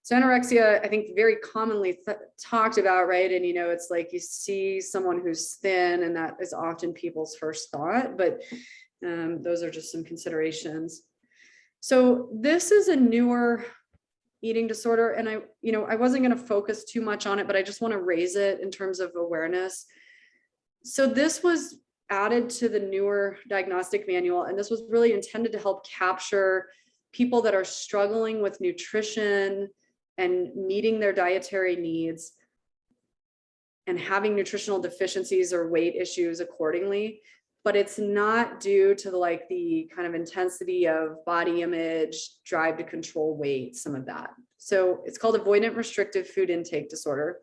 So anorexia, I think very commonly talked about, right? And, it's like you see someone who's thin and that is often people's first thought, but those are just some considerations. So this is a newer eating disorder. And I wasn't going to focus too much on it, but I just want to raise it in terms of awareness. So this was added to the newer diagnostic manual, and this was really intended to help capture people that are struggling with nutrition and meeting their dietary needs and having nutritional deficiencies or weight issues accordingly. But it's not due to the kind of intensity of body image, drive to control weight, some of that. So it's called avoidant restrictive food intake disorder,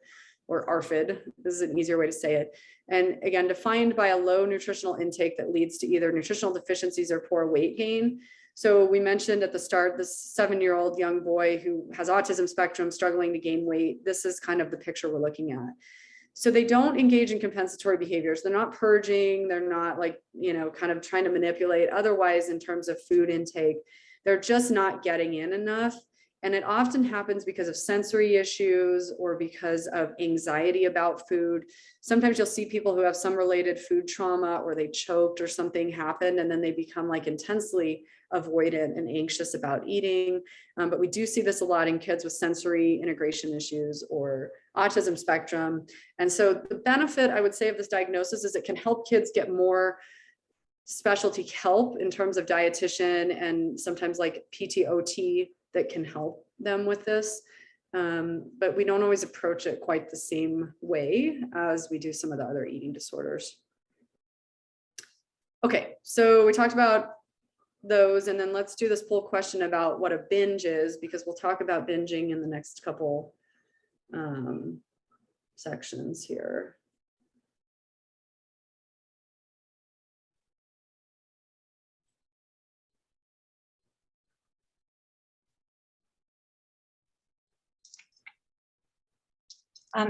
or ARFID. This is an easier way to say it. And again, defined by a low nutritional intake that leads to either nutritional deficiencies or poor weight gain. So we mentioned at the start, this 7-year-old young boy who has autism spectrum struggling to gain weight. This is kind of the picture we're looking at. So they don't engage in compensatory behaviors. They're not purging. They're not kind of trying to manipulate otherwise in terms of food intake. They're just not getting in enough. And it often happens because of sensory issues or because of anxiety about food. Sometimes you'll see people who have some related food trauma, or they choked or something happened, and then they become intensely avoidant and anxious about eating. But we do see this a lot in kids with sensory integration issues or autism spectrum. And so the benefit, I would say, of this diagnosis is it can help kids get more specialty help in terms of dietitian and sometimes PTOT that can help them with this. But we don't always approach it quite the same way as we do some of the other eating disorders. Okay, so we talked about those, and then let's do this poll question about what a binge is, because we'll talk about binging in the next couple sections here.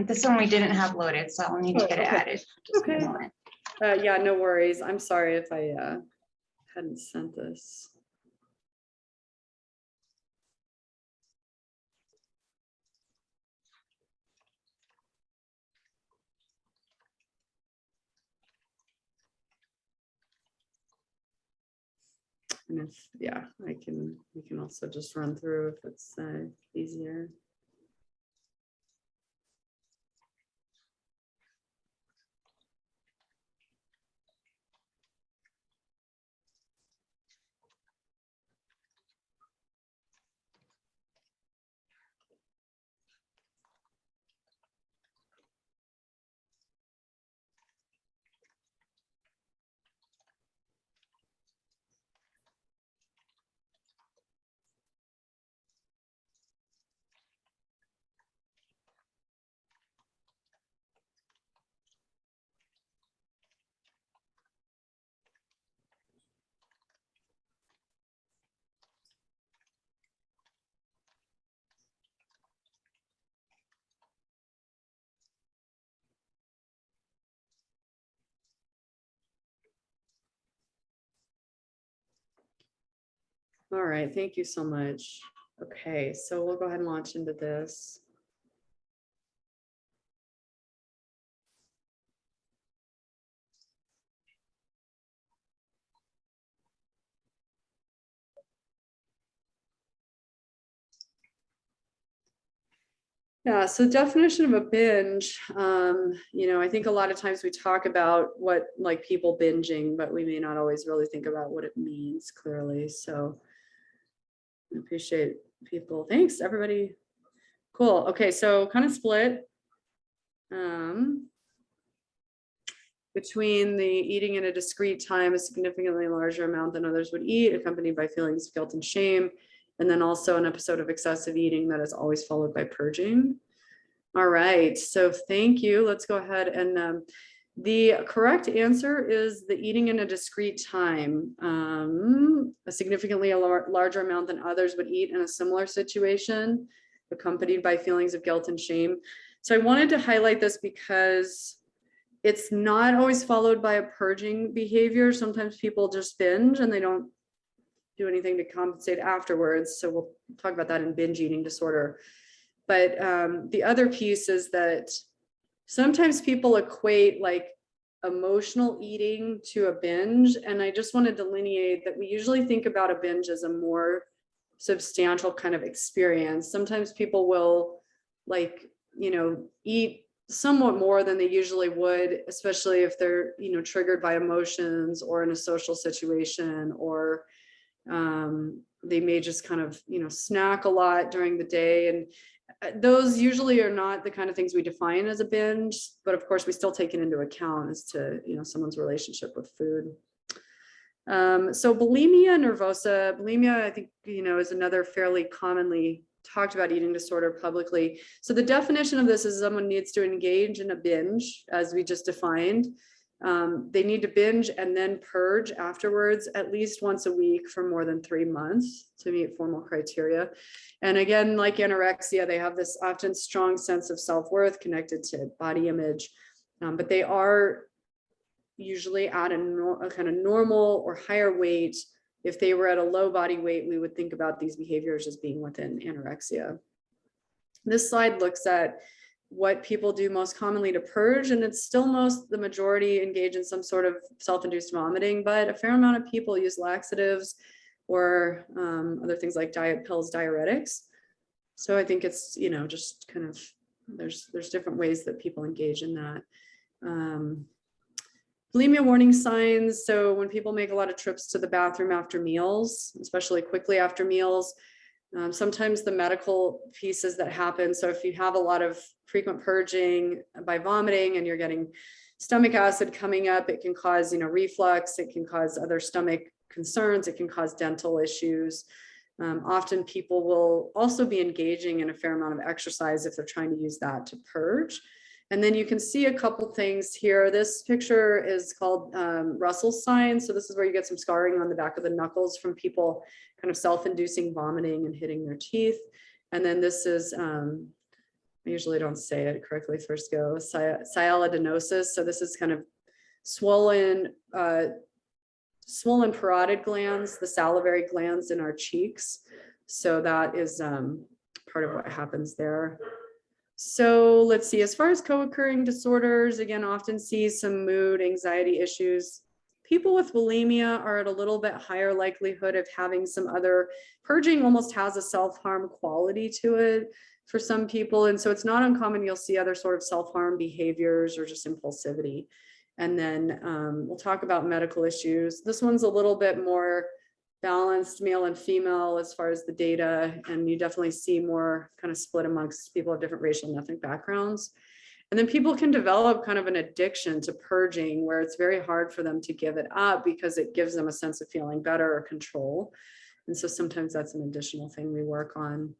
This one we didn't have loaded, so I'll need to get it added. Just okay. a moment. Yeah, no worries. I'm sorry if I hadn't sent this. And if, yeah, we can also just run through if it's easier. All right, thank you so much. Okay, so we'll go ahead and launch into this. Yeah, so definition of a binge, I think a lot of times we talk about what people binging, but we may not always really think about what it means clearly. So I appreciate people. Thanks, everybody. Cool. Okay, so kind of split between the eating in a discrete time, a significantly larger amount than others would eat, accompanied by feelings of guilt and shame, and then also an episode of excessive eating that is always followed by purging. All right, so thank you. Let's go ahead and the correct answer is the eating in a discrete time, a significantly larger amount than others would eat in a similar situation, accompanied by feelings of guilt and shame. So I wanted to highlight this because it's not always followed by a purging behavior. Sometimes people just binge and they don't do anything to compensate afterwards. So we'll talk about that in binge eating disorder. But the other piece is that sometimes people equate like emotional eating to a binge. And I just want to delineate that we usually think about a binge as a more substantial kind of experience. Sometimes people will like, eat somewhat more than they usually would, especially if they're, triggered by emotions or in a social situation, or they may just kind of, snack a lot during the day. And those usually are not the kind of things we define as a binge, but of course we still take it into account as to, someone's relationship with food. So bulimia nervosa, bulimia, I think, is another fairly commonly talked about eating disorder publicly. So the definition of this is someone needs to engage in a binge, as we just defined. They need to binge and then purge afterwards at least once a week for more than 3 months to meet formal criteria. And again, like anorexia, they have this often strong sense of self-worth connected to body image, but they are usually at a kind of normal or higher weight. If they were at a low body weight, we would think about these behaviors as being within anorexia. This slide looks at what people do most commonly to purge, and it's still the majority engage in some sort of self-induced vomiting, but a fair amount of people use laxatives or other things like diet pills, diuretics. So I think it's, just kind of, there's different ways that people engage in that. Bulimia warning signs. So when people make a lot of trips to the bathroom after meals, especially quickly after meals, sometimes the medical pieces that happen. So if you have a lot of frequent purging by vomiting and you're getting stomach acid coming up, it can cause, reflux. It can cause other stomach concerns. It can cause dental issues. Often people will also be engaging in a fair amount of exercise if they're trying to use that to purge. And then you can see a couple things here. This picture is called Russell's sign. So this is where you get some scarring on the back of the knuckles from people kind of self-inducing vomiting and hitting their teeth. And then this is, I usually don't say it correctly first go, Cyaladinosis. So this is kind of swollen parotid glands, the salivary glands in our cheeks. So that is part of what happens there. So let's see, as far as co-occurring disorders, again, often see some mood, anxiety issues. People with bulimia are at a little bit higher likelihood of having some other, purging almost has a self-harm quality to it for some people. And so it's not uncommon, you'll see other sort of self-harm behaviors or just impulsivity. And then we'll talk about medical issues. This one's a little bit more balanced, male and female, as far as the data, and you definitely see more kind of split amongst people of different racial and ethnic backgrounds. And then people can develop kind of an addiction to purging where it's very hard for them to give it up because it gives them a sense of feeling better or control. And so sometimes that's an additional thing we work on.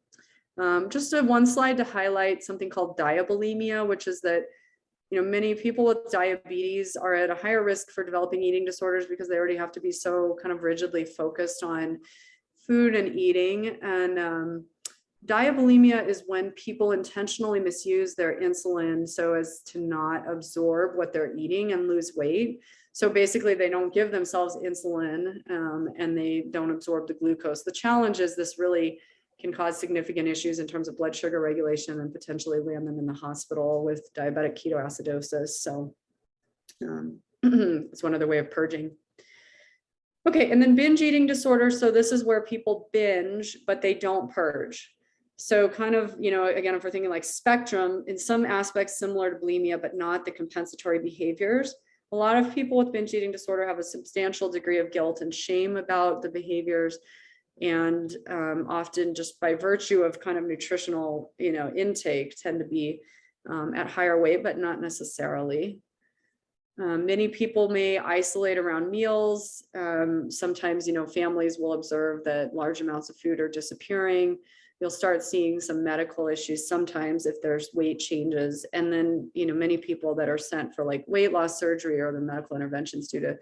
Just one slide to highlight something called diabolia, which is that many people with diabetes are at a higher risk for developing eating disorders because they already have to be so kind of rigidly focused on food and eating. And diabolia is when people intentionally misuse their insulin so as to not absorb what they're eating and lose weight. So basically they don't give themselves insulin and they don't absorb the glucose. The challenge is this really can cause significant issues in terms of blood sugar regulation and potentially land them in the hospital with diabetic ketoacidosis. So it's one other way of purging. Okay, and then binge eating disorder. So this is where people binge, but they don't purge. So kind of, again, if we're thinking like spectrum, in some aspects similar to bulimia, but not the compensatory behaviors. A lot of people with binge eating disorder have a substantial degree of guilt and shame about the behaviors. And often just by virtue of kind of nutritional, intake tend to be at higher weight, but not necessarily. Many people may isolate around meals. Sometimes, families will observe that large amounts of food are disappearing. You'll start seeing some medical issues sometimes if there's weight changes. And then, many people that are sent for like weight loss surgery or other medical interventions due to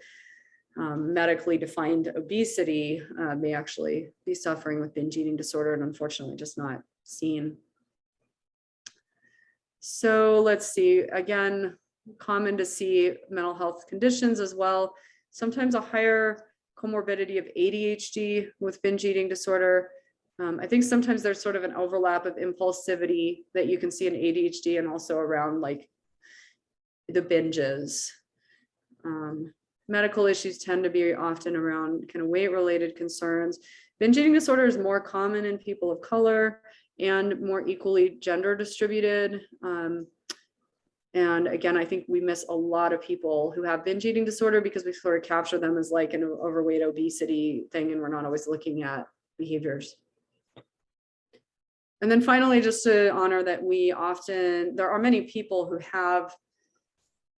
medically defined obesity may actually be suffering with binge eating disorder and unfortunately just not seen. So let's see, again, common to see mental health conditions as well. Sometimes a higher comorbidity of ADHD with binge eating disorder. I think sometimes there's sort of an overlap of impulsivity that you can see in ADHD and also around like the binges. Medical issues tend to be often around kind of weight-related concerns. Binge eating disorder is more common in people of color and more equally gender distributed. And again, I think we miss a lot of people who have binge eating disorder because we sort of capture them as like an overweight obesity thing, and we're not always looking at behaviors. And then finally, just to honor that there are many people who have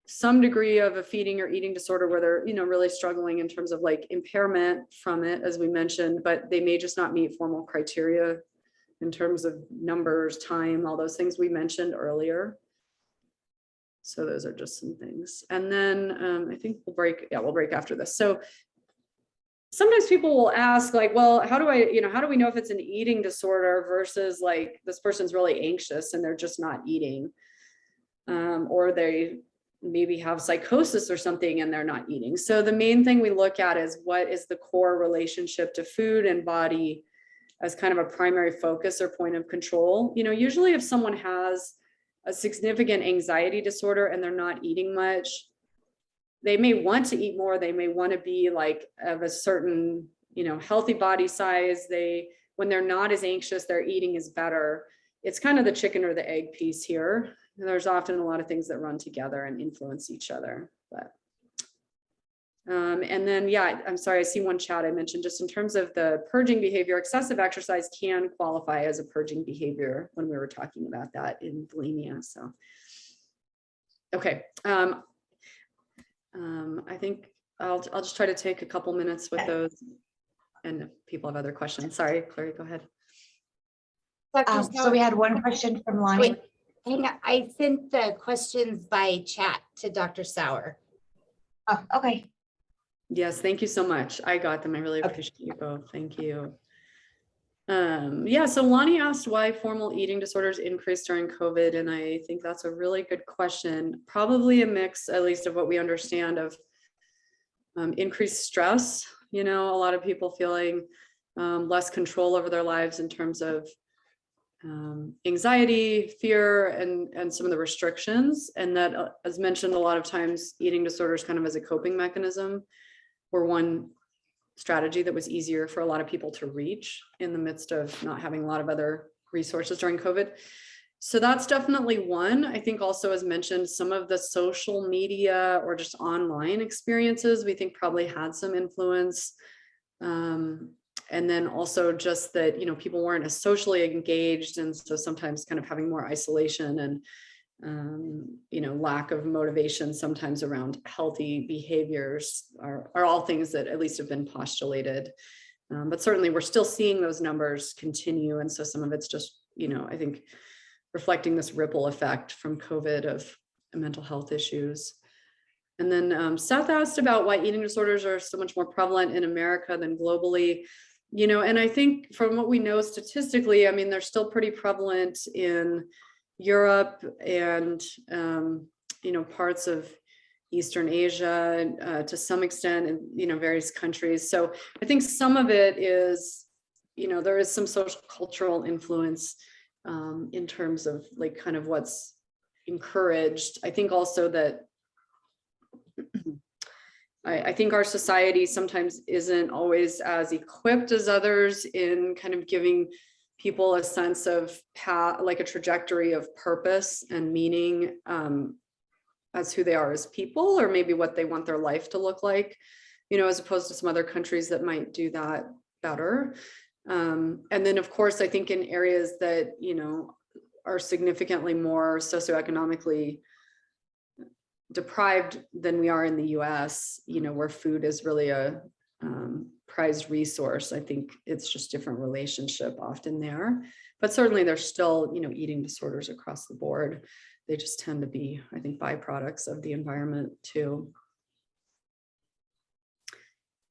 some degree of a feeding or eating disorder where they're, really struggling in terms of like impairment from it, as we mentioned, but they may just not meet formal criteria in terms of numbers, time, all those things we mentioned earlier. So those are just some things. And then I think we'll break after this. So sometimes people will ask like, well, how do we know if it's an eating disorder versus like this person's really anxious and they're just not eating, or they maybe have psychosis or something and they're not eating. So the main thing we look at is what is the core relationship to food and body as kind of a primary focus or point of control. Usually if someone has a significant anxiety disorder and they're not eating much, they may want to eat more. They may want to be like of a certain, healthy body size. When they're not as anxious, their eating is better. It's kind of the chicken or the egg piece here. There's often a lot of things that run together and influence each other. But and then, I'm sorry, I see one chat I mentioned just in terms of the purging behavior, excessive exercise can qualify as a purging behavior when we were talking about that in bulimia. So, okay. I think I'll just try to take a couple minutes with those, and if people have other questions. Sorry, Clary, go ahead. So we had one question from Lonnie. Wait, hang on. I sent the questions by chat to Dr. Sauer. Oh, okay. Yes, thank you so much. I got them. I really appreciate you both. Thank you. So Lonnie asked why formal eating disorders increased during COVID, and I think that's a really good question. Probably a mix, at least of what we understand, of increased stress. A lot of people feeling less control over their lives in terms of anxiety, fear, and some of the restrictions. And that, as mentioned, a lot of times eating disorders kind of as a coping mechanism were one strategy that was easier for a lot of people to reach in the midst of not having a lot of other resources during COVID. So that's definitely one. I think also, as mentioned, some of the social media or just online experiences we think probably had some influence. And then also just that, people weren't as socially engaged. And so sometimes kind of having more isolation and, lack of motivation sometimes around healthy behaviors are all things that at least have been postulated. But certainly we're still seeing those numbers continue. And so some of it's just, I think reflecting this ripple effect from COVID of mental health issues. And then Seth asked about why eating disorders are so much more prevalent in America than globally. And I think from what we know statistically, they're still pretty prevalent in Europe and, parts of Eastern Asia to some extent in, various countries. So I think some of it is, there is some social cultural influence in terms of like kind of what's encouraged. I think also that I think our society sometimes isn't always as equipped as others in kind of giving people a sense of like a trajectory of purpose and meaning as who they are as people, or maybe what they want their life to look like, as opposed to some other countries that might do that better. And then, of course, I think in areas that, are significantly more socioeconomically deprived than we are in the US, where food is really a prized resource. I think it's just different relationship often there, but certainly there's still, eating disorders across the board. They just tend to be, I think, byproducts of the environment too.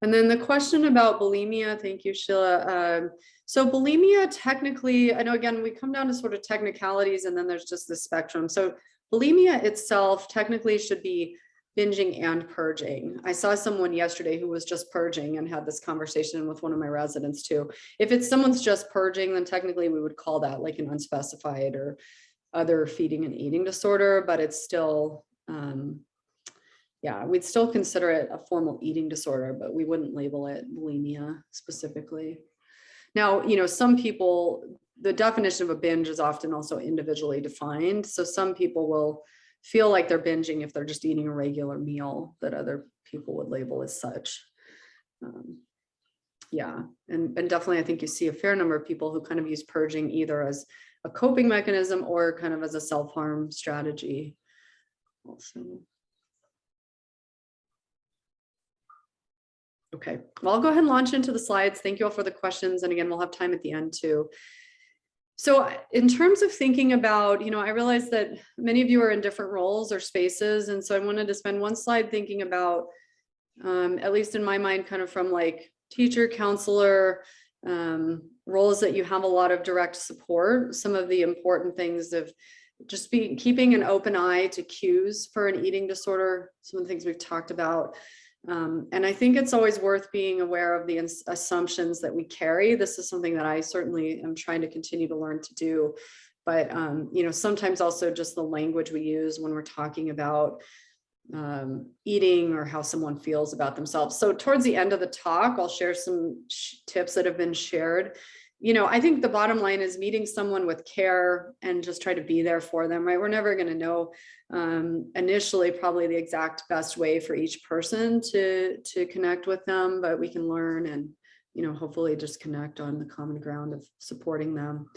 And then the question about bulimia, thank you, Sheila. So bulimia technically, I know again, we come down to sort of technicalities and then there's just the spectrum. So bulimia itself technically should be binging and purging. I saw someone yesterday who was just purging and had this conversation with one of my residents too. If it's someone's just purging, then technically we would call that like an unspecified or other feeding and eating disorder, but it's still, yeah, we'd still consider it a formal eating disorder, but we wouldn't label it bulimia specifically. Now, you know, some people, the definition of a binge is often also individually defined. So some people will feel like they're binging if they're just eating a regular meal that other people would label as such. Yeah, and definitely I think you see a fair number of people who kind of use purging either as a coping mechanism or kind of as a self-harm strategy also. Okay, well, I'll go ahead and launch into the slides. Thank you all for the questions. And again, we'll have time at the end too. So in terms of thinking about, you know, I realize that many of you are in different roles or spaces. And so I wanted to spend one slide thinking about, at least in my mind, kind of from like teacher, counselor, roles that you have a lot of direct support, some of the important things of just keeping an open eye to cues for an eating disorder, some of the things we've talked about. And I think it's always worth being aware of the assumptions that we carry. This is something that I certainly am trying to continue to learn to do. But, you know, sometimes also just the language we use when we're talking about eating or how someone feels about themselves. So towards the end of the talk, I'll share some tips that have been shared. You know, I think the bottom line is meeting someone with care and just try to be there for them, right? We're never going to know initially probably the exact best way for each person to connect with them, but we can learn and, you know, hopefully just connect on the common ground of supporting them.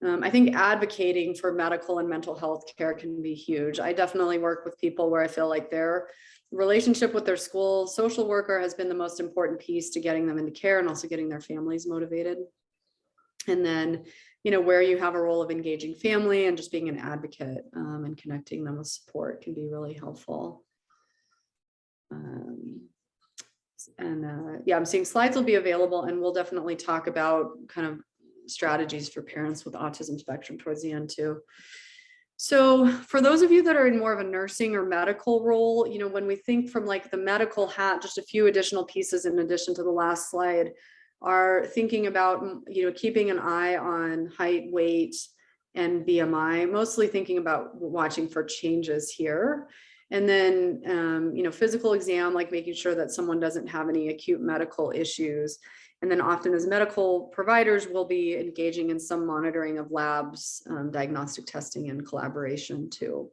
I think advocating for medical and mental health care can be huge. I definitely work with people where I feel like their relationship with their school social worker has been the most important piece to getting them into care and also getting their families motivated. And then, you know, where you have a role of engaging family and just being an advocate and connecting them with support can be really helpful. Yeah, I'm seeing slides will be available and we'll definitely talk about kind of strategies for parents with autism spectrum towards the end too. So for those of you that are in more of a nursing or medical role, you know, when we think from like the medical hat, just a few additional pieces in addition to the last slide are thinking about, you know, keeping an eye on height, weight, and BMI, mostly thinking about watching for changes here. And then, you know, physical exam, like making sure that someone doesn't have any acute medical issues. And then often as medical providers, we'll be engaging in some monitoring of labs, diagnostic testing and collaboration too.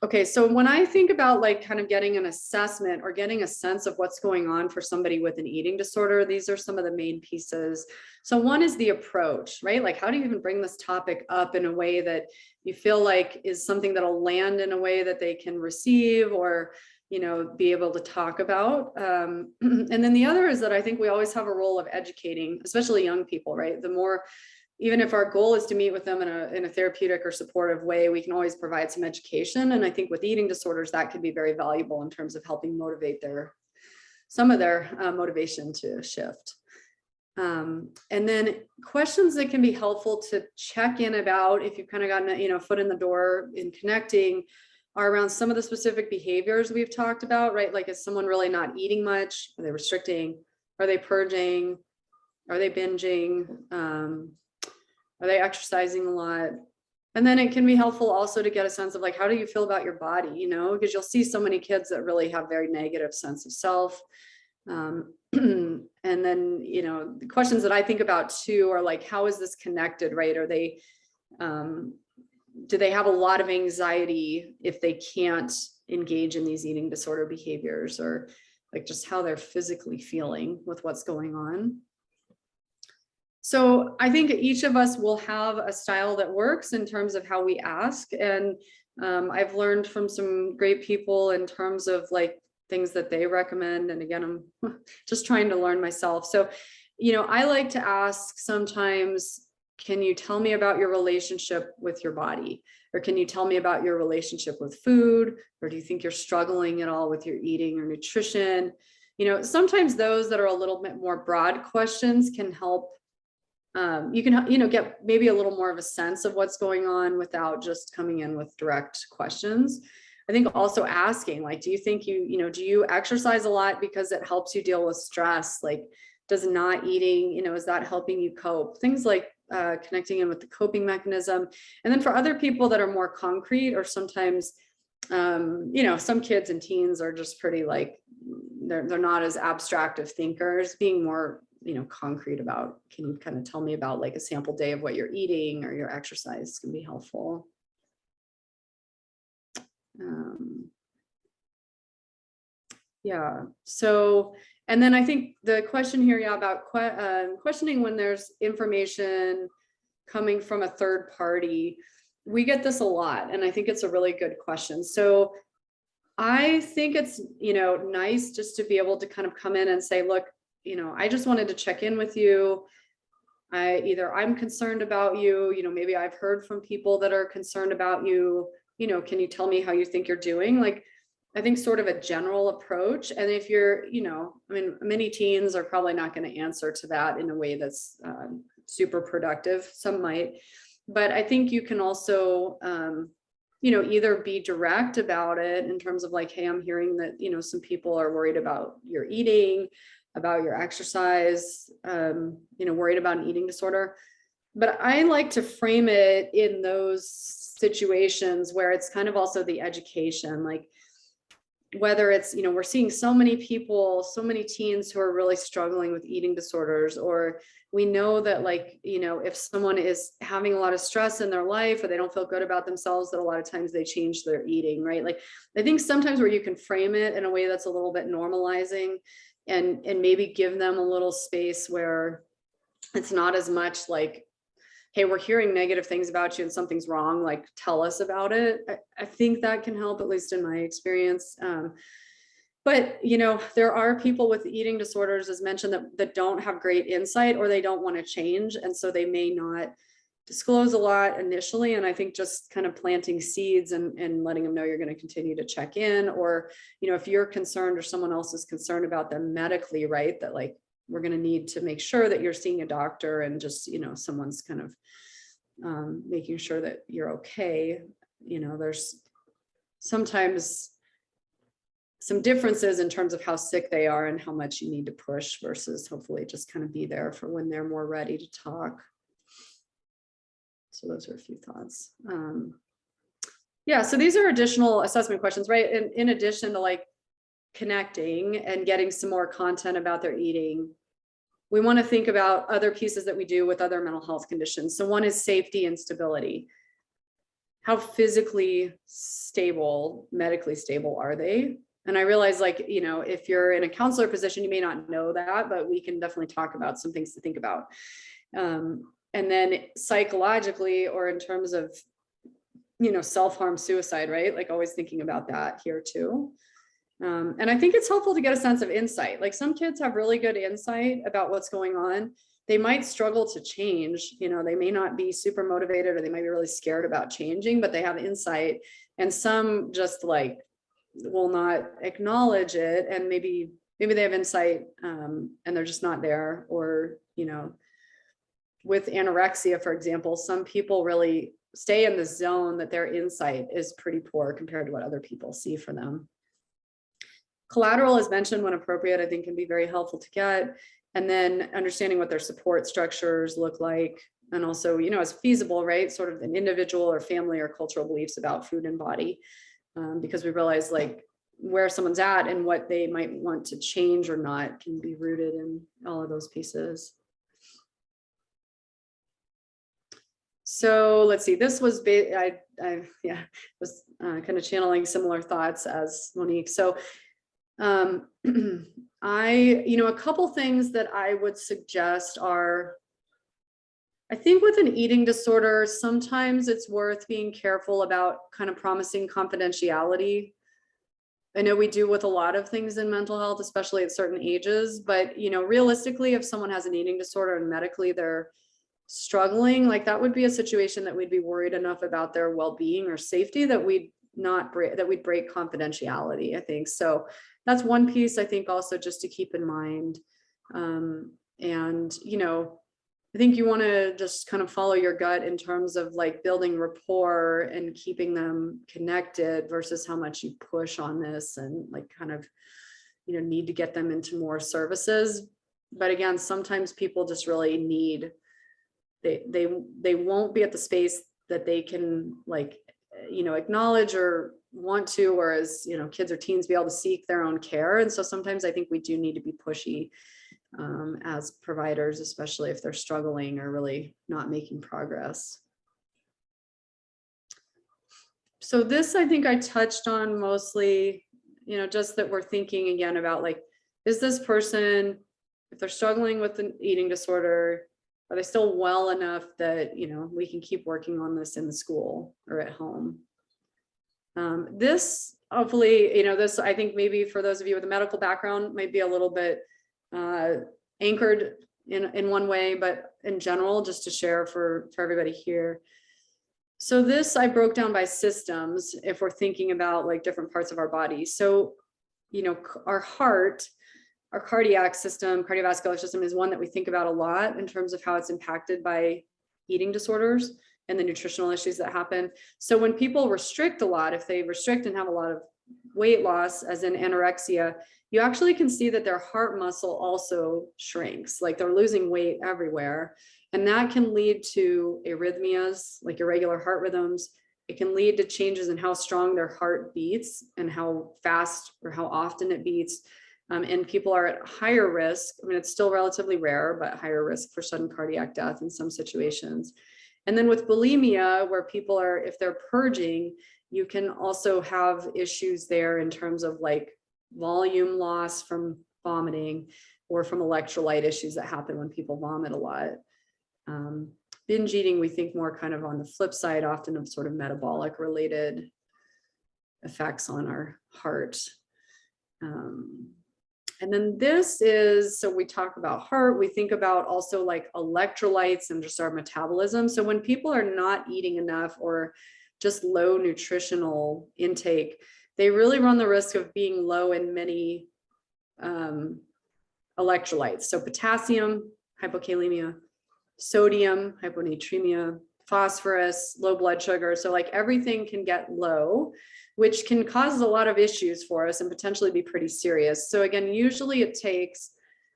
Okay, so when I think about like kind of getting an assessment or getting a sense of what's going on for somebody with an eating disorder, these are some of the main pieces. So one is the approach, right? Like how do you even bring this topic up in a way that you feel like is something that'll land in a way that they can receive or, you know, be able to talk about. And then the other is that I think we always have a role of educating, especially young people, right? The more, even if our goal is to meet with them in a therapeutic or supportive way, we can always provide some education. And I think with eating disorders, that could be very valuable in terms of helping motivate some of their motivation to shift. And then questions that can be helpful to check in about if you've kind of gotten a, you know, foot in the door in connecting are around some of the specific behaviors we've talked about, right? Like, is someone really not eating much? Are they restricting? Are they purging? Are they binging? Are they exercising a lot? And then it can be helpful also to get a sense of like, how do you feel about your body? You know, because you'll see so many kids that really have very negative sense of self. And then, you know, the questions that I think about too are like, how is this connected, right? Are they, do they have a lot of anxiety if they can't engage in these eating disorder behaviors, or like just how they're physically feeling with what's going on? So I think each of us will have a style that works in terms of how we ask. And I've learned from some great people in terms of like things that they recommend. And again, I'm just trying to learn myself. So, you know, I like to ask sometimes, can you tell me about your relationship with your body? Or can you tell me about your relationship with food? Or do you think you're struggling at all with your eating or nutrition? You know, sometimes those that are a little bit more broad questions can help you can, get maybe a little more of a sense of what's going on without just coming in with direct questions. I think also asking, like, do you think do you exercise a lot because it helps you deal with stress? Like, does not eating, is that helping you cope? Things like connecting in with the coping mechanism. And then for other people that are more concrete, or sometimes, some kids and teens are just pretty like, they're not as abstract of thinkers, being more concrete about, can you kind of tell me about like a sample day of what you're eating or your exercise can be helpful. Yeah, so, and then I think the question here, about questioning when there's information coming from a third party, we get this a lot, and I think it's a really good question. So I think it's, nice just to be able to kind of come in and say, look, I just wanted to check in with you. I'm concerned about you, maybe I've heard from people that are concerned about you, can you tell me how you think you're doing? Like, I think sort of a general approach. And if you're, many teens are probably not going to answer to that in a way that's super productive. Some might, but I think you can also, either be direct about it in terms of like, hey, I'm hearing that, some people are worried about your eating, about your exercise, worried about an eating disorder. But I like to frame it in those situations where it's kind of also the education, like whether it's, we're seeing so many people, so many teens who are really struggling with eating disorders, or we know that like, if someone is having a lot of stress in their life or they don't feel good about themselves, that a lot of times they change their eating, right? Like, I think sometimes where you can frame it in a way that's a little bit normalizing and maybe give them a little space where it's not as much like, hey, we're hearing negative things about you and something's wrong, like tell us about it. I think that can help, at least in my experience. But, there are people with eating disorders, as mentioned, that don't have great insight, or they don't want to change. And so they may not disclose a lot initially. And I think just kind of planting seeds and letting them know you're going to continue to check in, or, if you're concerned or someone else is concerned about them medically, right, that like, we're going to need to make sure that you're seeing a doctor, and just, someone's kind of making sure that you're okay. There's sometimes some differences in terms of how sick they are and how much you need to push, versus hopefully just kind of be there for when they're more ready to talk. So those are a few thoughts. Yeah, so these are additional assessment questions, right? And in addition to like connecting and getting some more content about their eating, we want to think about other pieces that we do with other mental health conditions. So one is safety and stability. How physically stable, medically stable are they? And I realize, like, if you're in a counselor position, you may not know that, but we can definitely talk about some things to think about. And then psychologically, or in terms of, self-harm, suicide, right? Like, always thinking about that here too. And I think it's helpful to get a sense of insight. Like, some kids have really good insight about what's going on. They might struggle to change, they may not be super motivated, or they might be really scared about changing, but they have insight. And some just like will not acknowledge it, and maybe they have insight and they're just not there. Or, with anorexia, for example, some people really stay in the zone that their insight is pretty poor compared to what other people see for them. Collateral, as mentioned, when appropriate, I think can be very helpful to get. And then understanding what their support structures look like, and also, as feasible, right, sort of an individual or family or cultural beliefs about food and body, because we realize like where someone's at and what they might want to change or not can be rooted in all of those pieces. So let's see, this was, I was kind of channeling similar thoughts as Monique. So a couple things that I would suggest are, I think with an eating disorder, sometimes it's worth being careful about kind of promising confidentiality. I know we do with a lot of things in mental health, especially at certain ages, but realistically, if someone has an eating disorder and medically they're struggling, like that would be a situation that we'd be worried enough about their well-being or safety that we'd break confidentiality, I think. So that's one piece, I think, also just to keep in mind. And I think you want to just kind of follow your gut in terms of like building rapport and keeping them connected versus how much you push on this and like kind of, need to get them into more services. But again, sometimes people just really need, they won't be at the space that they can like, acknowledge or want to, or as, kids or teens be able to seek their own care. And so sometimes I think we do need to be pushy as providers, especially if they're struggling or really not making progress. So this, I think I touched on mostly, just that we're thinking again about like, is this person, if they're struggling with an eating disorder, are they still well enough that, we can keep working on this in the school or at home? This hopefully, this, I think maybe for those of you with a medical background might be a little bit anchored in one way, but in general, just to share for everybody here. So this I broke down by systems if we're thinking about like different parts of our body. So, our heart, our cardiac system, cardiovascular system is one that we think about a lot in terms of how it's impacted by eating disorders and the nutritional issues that happen. So when people restrict a lot, if they restrict and have a lot of weight loss, as in anorexia, you actually can see that their heart muscle also shrinks, like they're losing weight everywhere. And that can lead to arrhythmias, like irregular heart rhythms. It can lead to changes in how strong their heart beats and how fast or how often it beats. And people are at higher risk. I mean, it's still relatively rare, but higher risk for sudden cardiac death in some situations. And then with bulimia, where people are, if they're purging, you can also have issues there in terms of like volume loss from vomiting or from electrolyte issues that happen when people vomit a lot. Binge eating, we think more kind of on the flip side, often of sort of metabolic related effects on our heart. And then this is, so we talk about heart, we think about also like electrolytes and just our metabolism. So when people are not eating enough or just low nutritional intake, they really run the risk of being low in many electrolytes. So potassium, hypokalemia, sodium, hyponatremia, phosphorus, low blood sugar. So like everything can get low, which can cause a lot of issues for us and potentially be pretty serious. So again, usually it takes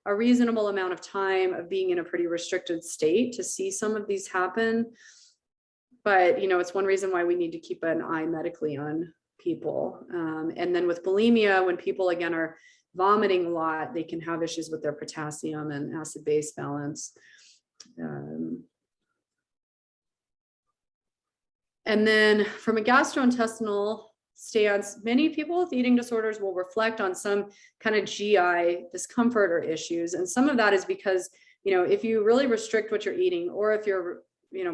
a reasonable amount of time of being in a pretty restricted state to see some of these happen. But, it's one reason why we need to keep an eye medically on people. And then with bulimia, when people again are vomiting a lot, they can have issues with their potassium and acid-base balance. And then from a gastrointestinal stance, many people with eating disorders will reflect on some kind of GI discomfort or issues. And some of that is because, if you really restrict what you're eating, or if you're,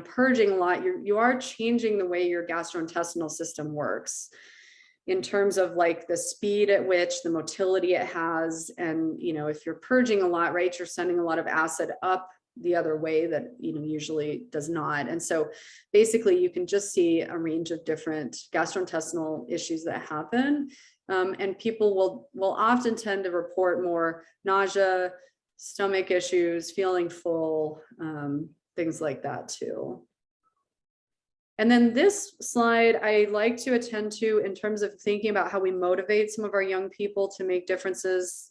purging a lot, you are changing the way your gastrointestinal system works in terms of like the speed at which the motility it has. And, if you're purging a lot, right, you're sending a lot of acid up the other way that usually does not. And so basically you can just see a range of different gastrointestinal issues that happen. And people will often tend to report more nausea, stomach issues, feeling full, things like that too. And then this slide I like to attend to in terms of thinking about how we motivate some of our young people to make differences.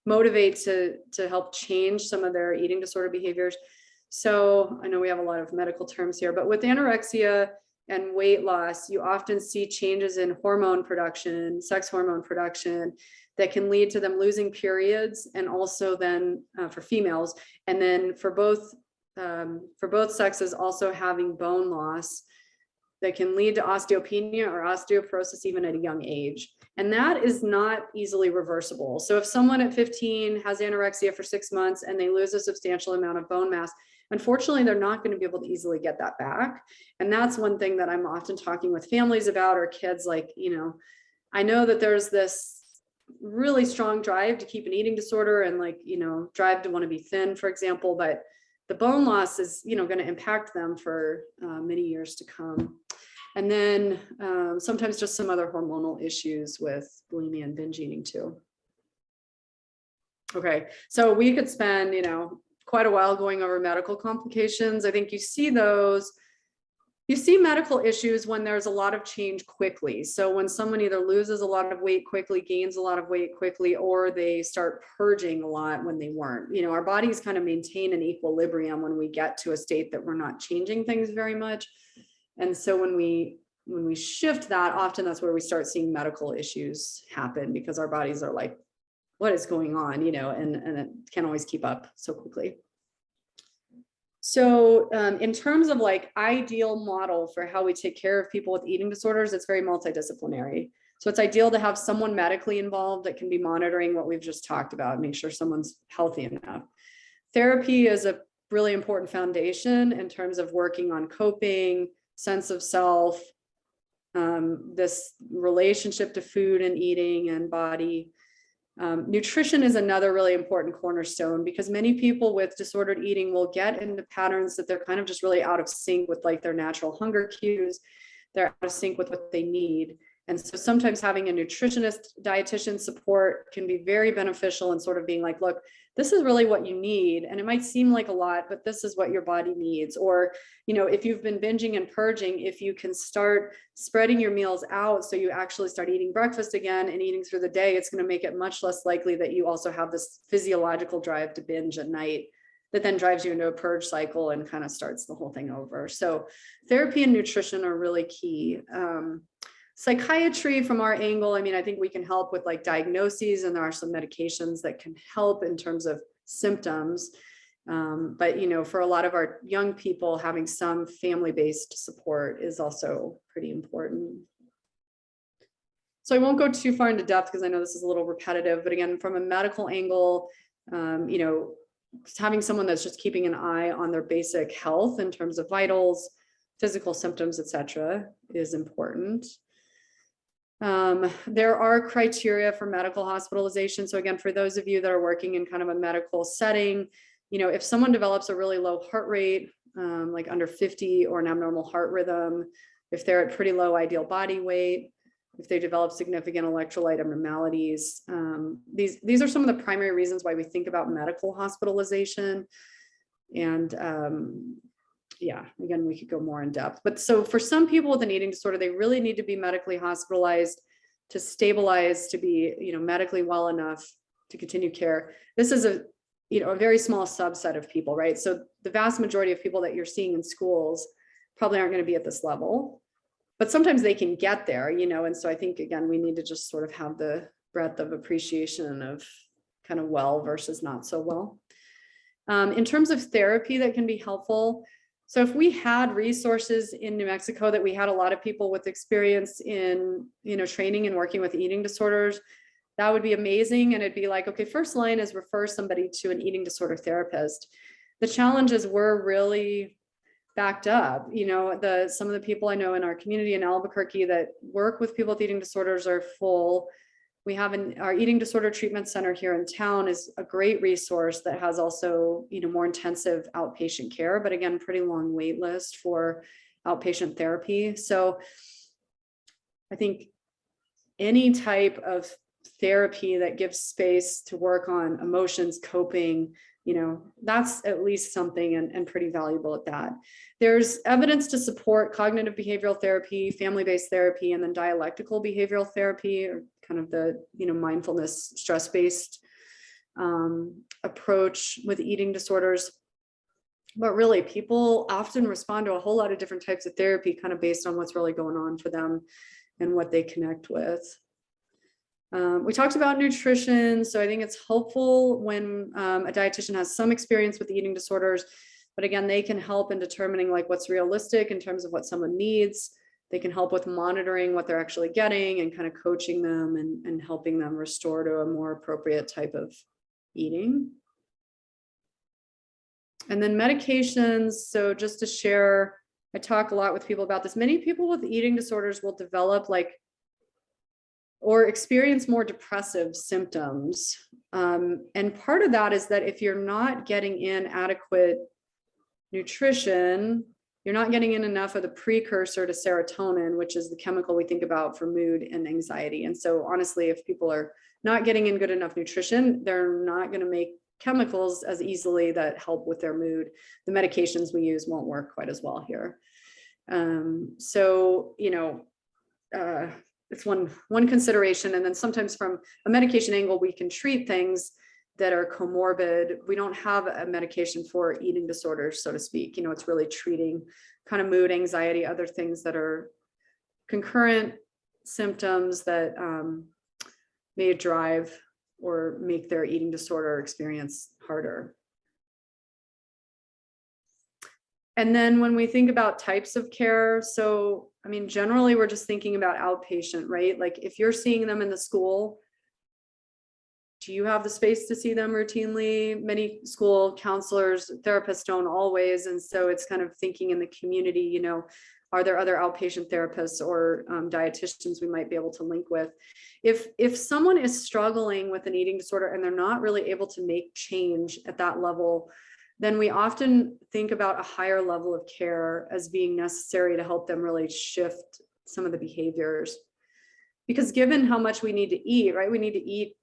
Motivate to help change some of their eating disorder behaviors. So I know we have a lot of medical terms here, but with anorexia and weight loss, you often see changes in hormone production, sex hormone production, that can lead to them losing periods, and also then for females, and then for both sexes also having bone loss that can lead to osteopenia or osteoporosis even at a young age. And that is not easily reversible. So if someone at 15 has anorexia for 6 months and they lose a substantial amount of bone mass, unfortunately, they're not going to be able to easily get that back. And that's one thing that I'm often talking with families about, or kids, like, I know that there's this really strong drive to keep an eating disorder and like, drive to want to be thin, for example, but the bone loss is, going to impact them for many years to come. And then sometimes just some other hormonal issues with bulimia and binge eating too. Okay, so we could spend, quite a while going over medical complications. I think you see those. You see medical issues when there's a lot of change quickly. So when someone either loses a lot of weight quickly, gains a lot of weight quickly, or they start purging a lot when they weren't. You know, our bodies kind of maintain an equilibrium when we get to a state that we're not changing things very much. And so when we shift that, often that's where we start seeing medical issues happen, because our bodies are like, what is going on, you know, and it can't always keep up so quickly. So in terms of like ideal model for how we take care of people with eating disorders, it's very multidisciplinary. So it's ideal to have someone medically involved that can be monitoring what we've just talked about, make sure someone's healthy enough. Therapy is a really important foundation in terms of working on coping, sense of self, this relationship to food and eating and body. Nutrition is another really important cornerstone, because many people with disordered eating will get into patterns that they're kind of just really out of sync with like their natural hunger cues. They're out of sync with what they need. And so sometimes having a nutritionist, dietitian support can be very beneficial in sort of being like, look, this is really what you need. And it might seem like a lot, but this is what your body needs. Or, you know, if you've been binging and purging, if you can start spreading your meals out, so you actually start eating breakfast again and eating through the day, it's going to make it much less likely that you also have this physiological drive to binge at night that then drives you into a purge cycle and kind of starts the whole thing over. So therapy and nutrition are really key. Psychiatry from our angle, I mean, I think we can help with like diagnoses, and there are some medications that can help in terms of symptoms. But, you know, for a lot of our young people, having some family-based support is also pretty important. So I won't go too far into depth because I know this is a little repetitive, but again, from a medical angle, you know, having someone that's just keeping an eye on their basic health in terms of vitals, physical symptoms, etc., is important. There are criteria for medical hospitalization. So again, for those of you that are working in kind of a medical setting, you know, if someone develops a really low heart rate, like under 50, or an abnormal heart rhythm, if they're at pretty low ideal body weight, if they develop significant electrolyte abnormalities, these are some of the primary reasons why we think about medical hospitalization. And yeah, again, we could go more in depth. But so for some people with an eating disorder, they really need to be medically hospitalized to stabilize, to be, you know, medically well enough to continue care. This is a, you know, a very small subset of people, right? So the vast majority of people that you're seeing in schools probably aren't going to be at this level, but sometimes they can get there, you know? And so I think, again, we need to just sort of have the breadth of appreciation of kind of well versus not so well. In terms of therapy that can be helpful, so if we had resources in New Mexico that we had a lot of people with experience in, you know, training and working with eating disorders, that would be amazing. And it'd be like, okay, first line is refer somebody to an eating disorder therapist. The challenges were really backed up. You know, some of the people I know in our community in Albuquerque that work with people with eating disorders are full. We have our eating disorder treatment center here in town is a great resource that has also, you know, more intensive outpatient care, but again, pretty long wait list for outpatient therapy. So I think any type of therapy that gives space to work on emotions, coping, you know, that's at least something and pretty valuable at that. There's evidence to support cognitive behavioral therapy, family-based therapy, and then dialectical behavioral therapy, or kind of the, you know, mindfulness, stress-based approach with eating disorders. But really, people often respond to a whole lot of different types of therapy kind of based on what's really going on for them and what they connect with. We talked about nutrition. So I think it's helpful when a dietitian has some experience with eating disorders, but again, they can help in determining like what's realistic in terms of what someone needs. They can help with monitoring what they're actually getting and kind of coaching them and helping them restore to a more appropriate type of eating. And then medications. So just to share, I talk a lot with people about this. Many people with eating disorders will develop like or experience more depressive symptoms. And part of that is that if you're not getting in adequate nutrition, you're not getting in enough of the precursor to serotonin, which is the chemical we think about for mood and anxiety. And so honestly, if people are not getting in good enough nutrition, they're not going to make chemicals as easily that help with their mood. The medications we use won't work quite as well here. So, you know, it's one consideration. And then sometimes from a medication angle, we can treat things that are comorbid. We don't have a medication for eating disorders, so to speak. You know, it's really treating kind of mood, anxiety, other things that are concurrent symptoms that may drive or make their eating disorder experience harder. And then when we think about types of care, so, I mean, generally we're just thinking about outpatient, right? Like if you're seeing them in the school, do you have the space to see them routinely? Many school counselors, therapists don't always. And so it's kind of thinking in the community, you know, are there other outpatient therapists or dietitians we might be able to link with? If someone is struggling with an eating disorder and they're not really able to make change at that level, then we often think about a higher level of care as being necessary to help them really shift some of the behaviors. Because given how much we need to eat, right? We need to eat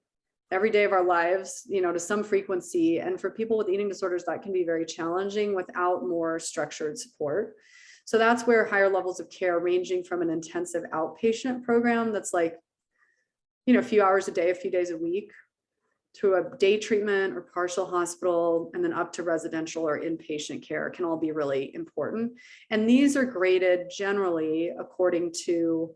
every day of our lives, you know, to some frequency. And for people with eating disorders, that can be very challenging without more structured support. So that's where higher levels of care, ranging from an intensive outpatient program that's like, you know, a few hours a day, a few days a week, to a day treatment or partial hospital, and then up to residential or inpatient care can all be really important. And these are graded generally according to,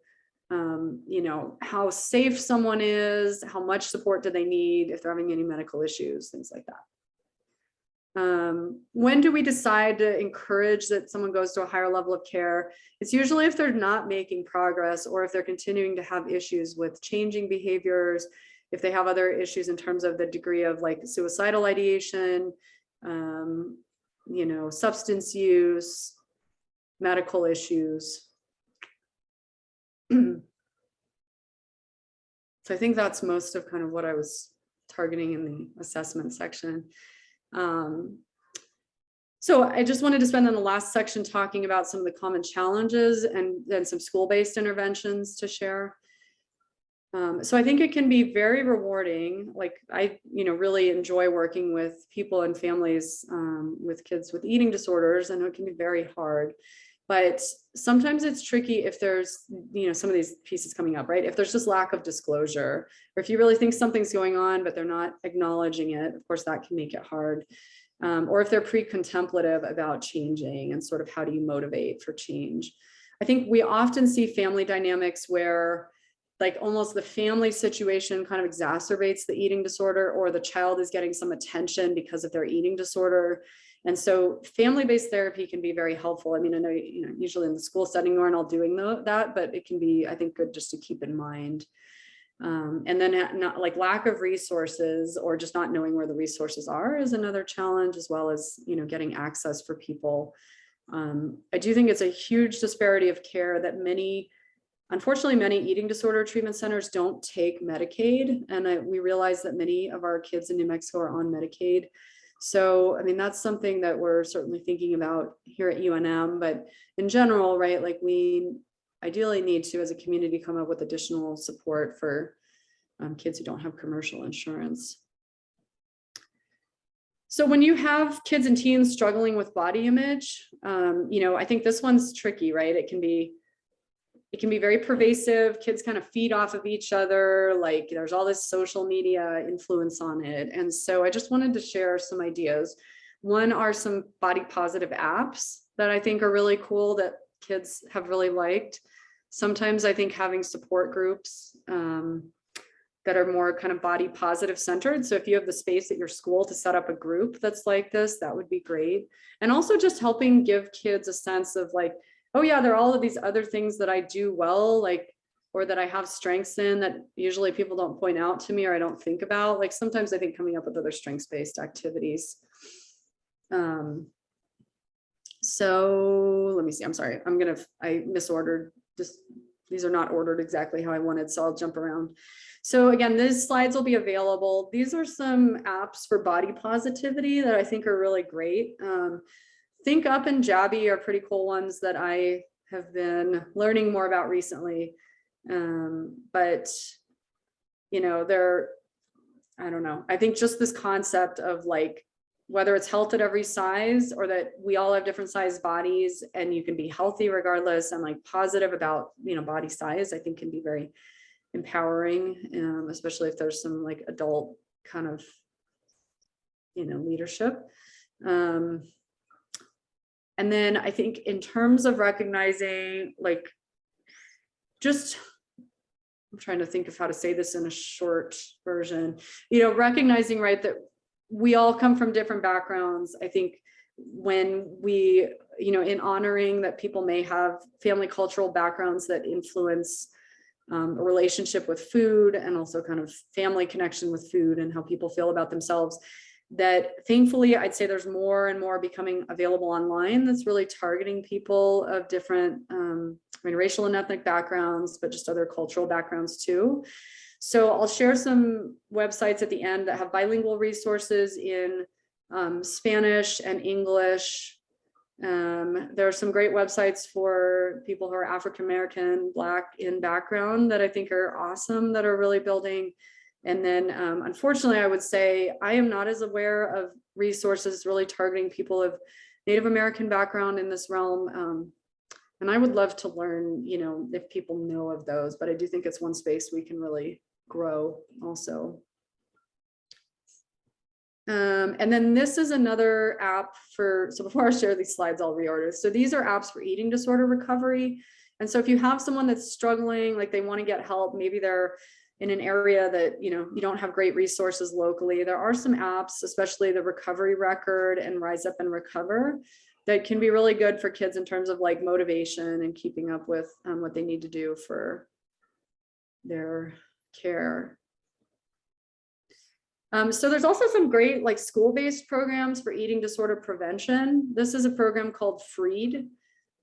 you know, how safe someone is, how much support do they need, if they're having any medical issues, things like that. When do we decide to encourage that someone goes to a higher level of care? It's usually if they're not making progress, or if they're continuing to have issues with changing behaviors, if they have other issues in terms of the degree of like suicidal ideation, you know, substance use, medical issues. So I think that's most of kind of what I was targeting in the assessment section. So I just wanted to spend in the last section talking about some of the common challenges and then some school-based interventions to share. So I think it can be very rewarding. Like I, you know, really enjoy working with people and families with kids with eating disorders. I know it can be very hard, but sometimes it's tricky if there's, you know, some of these pieces coming up, right? If there's just lack of disclosure, or if you really think something's going on, but they're not acknowledging it, of course, that can make it hard. Or if they're pre-contemplative about changing and sort of how do you motivate for change? I think we often see family dynamics where like almost the family situation kind of exacerbates the eating disorder, or the child is getting some attention because of their eating disorder. And so family-based therapy can be very helpful. I mean, I know, you know, usually in the school setting, we're not doing that, but it can be, I think, good just to keep in mind. And then not like lack of resources or just not knowing where the resources are is another challenge, as well as, you know, getting access for people. I do think it's a huge disparity of care that unfortunately, many eating disorder treatment centers don't take Medicaid. And we realize that many of our kids in New Mexico are on Medicaid. So, I mean, that's something that we're certainly thinking about here at UNM, but in general, right, like we ideally need to, as a community, come up with additional support for kids who don't have commercial insurance. So when you have kids and teens struggling with body image, you know, I think this one's tricky, right? It can be very pervasive. Kids kind of feed off of each other. Like there's all this social media influence on it. And so I just wanted to share some ideas. One are some body positive apps that I think are really cool that kids have really liked. Sometimes I think having support groups that are more kind of body positive centered. So if you have the space at your school to set up a group that's like this, that would be great. And also just helping give kids a sense of like, oh yeah, there are all of these other things that I do well, like, or that I have strengths in that usually people don't point out to me or I don't think about. Like sometimes I think coming up with other strengths-based activities. So let me see, I'm sorry, I misordered this. These are not ordered exactly how I wanted, so I'll jump around. So again, these slides will be available. These are some apps for body positivity that I think are really great. Think Up and Jabby are pretty cool ones that I have been learning more about recently. But, you know, I don't know. I think just this concept of like, whether it's health at every size or that we all have different size bodies and you can be healthy regardless, and like positive about, you know, body size, I think can be very empowering, especially if there's some like adult kind of, you know, leadership. And then I think in terms of recognizing like, just, I'm trying to think of how to say this in a short version, you know, recognizing, right, that we all come from different backgrounds. I think when we, you know, in honoring that people may have family cultural backgrounds that influence a relationship with food, and also kind of family connection with food and how people feel about themselves, that thankfully I'd say there's more and more becoming available online that's really targeting people of different I mean, racial and ethnic backgrounds, but just other cultural backgrounds too. So I'll share some websites at the end that have bilingual resources in Spanish and English. There are some great websites for people who are African American, Black in background that I think are awesome, that are really building. And then unfortunately, I would say I am not as aware of resources really targeting people of Native American background in this realm. And I would love to learn, you know, if people know of those, but I do think it's one space we can really grow also. And then this is another app for, so before I share these slides, I'll reorder. So these are apps for eating disorder recovery. And so if you have someone that's struggling, like they want to get help, maybe they're in an area that, you know, you don't have great resources locally, there are some apps, especially the Recovery Record and Rise Up and Recover, that can be really good for kids in terms of like motivation and keeping up with what they need to do for their care. So there's also some great like school-based programs for eating disorder prevention. This is a program called FREED,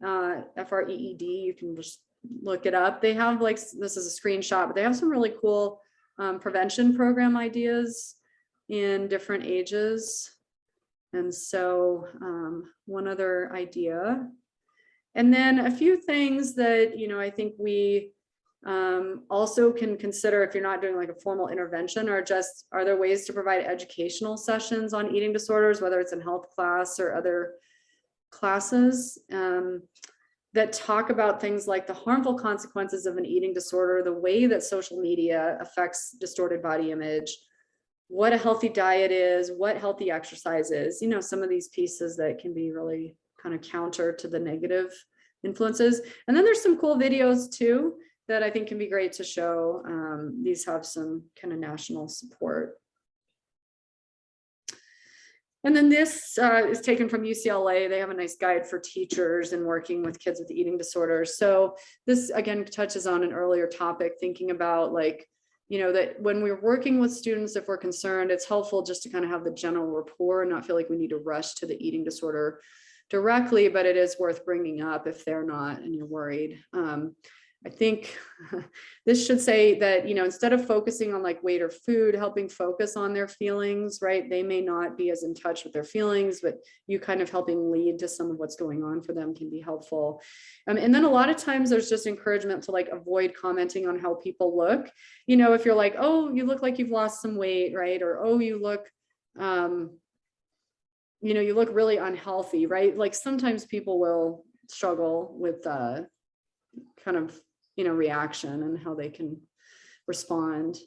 F-R-E-E-D. You can just look it up. They have like, this is a screenshot, but they have some really cool prevention program ideas in different ages. And so one other idea. And then a few things that, you know, I think we also can consider if you're not doing like a formal intervention, or just, are there ways to provide educational sessions on eating disorders, whether it's in health class or other classes that talk about things like the harmful consequences of an eating disorder, the way that social media affects distorted body image, what a healthy diet is, what healthy exercise is, you know, some of these pieces that can be really kind of counter to the negative influences. And then there's some cool videos too that I think can be great to show. These have some kind of national support. And then this is taken from UCLA. They have a nice guide for teachers and working with kids with eating disorders. So this again touches on an earlier topic, thinking about like, you know, that when we're working with students, if we're concerned, it's helpful just to kind of have the general rapport and not feel like we need to rush to the eating disorder directly, but it is worth bringing up if they're not and you're worried. I think this should say that, you know, instead of focusing on like weight or food, helping focus on their feelings, right? They may not be as in touch with their feelings, but you kind of helping lead to some of what's going on for them can be helpful. And then a lot of times there's just encouragement to like avoid commenting on how people look. You know, if you're like, oh, you look like you've lost some weight, right? Or, oh, you look, you know, you look really unhealthy, right? Like sometimes people will struggle with kind of, you know, reaction and how they can respond.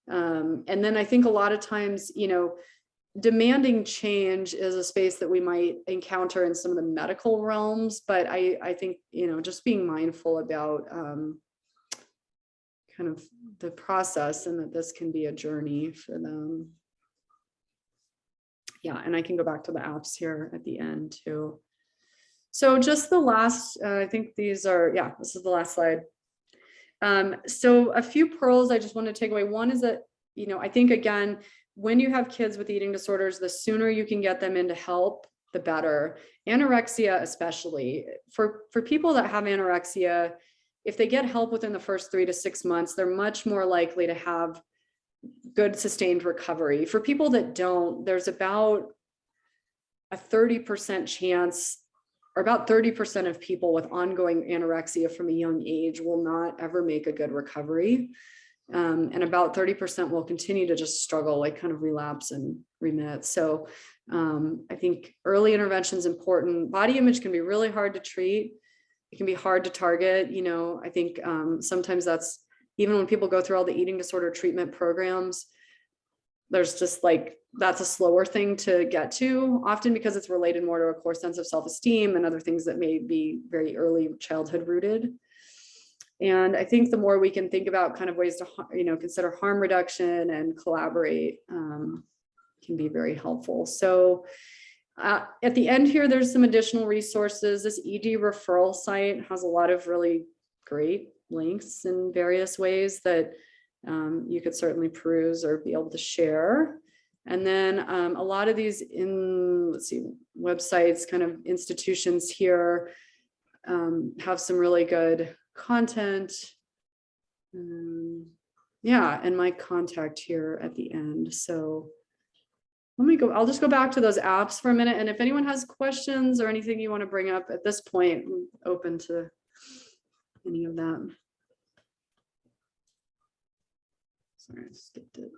And then I think a lot of times, you know, demanding change is a space that we might encounter in some of the medical realms, but I think, you know, just being mindful about kind of the process and that this can be a journey for them. Yeah, and I can go back to the apps here at the end too. So just the last, I think these are, yeah, this is the last slide. So a few pearls I just want to take away. One is that, you know, I think again, when you have kids with eating disorders, the sooner you can get them into help, the better. Anorexia, especially for people that have anorexia, if they get help within the first 3 to 6 months, they're much more likely to have good sustained recovery. For people that don't, there's about a 30% chance, or about 30% of people with ongoing anorexia from a young age will not ever make a good recovery. And about 30% will continue to just struggle, like kind of relapse and remit. So I think early intervention is important. Body image can be really hard to treat. It can be hard to target. You know, I think sometimes that's, even when people go through all the eating disorder treatment programs, there's just like, that's a slower thing to get to, often because it's related more to a core sense of self-esteem and other things that may be very early childhood rooted. And I think the more we can think about kind of ways to, you know, consider harm reduction and collaborate can be very helpful. So at the end here, there's some additional resources. This ED referral site has a lot of really great links in various ways that you could certainly peruse or be able to share. And then a lot of these websites, kind of institutions here have some really good content. Yeah, and my contact here at the end. So let me go, I'll just go back to those apps for a minute. And if anyone has questions or anything you want to bring up at this point, I'm open to any of that. Sorry, I skipped it.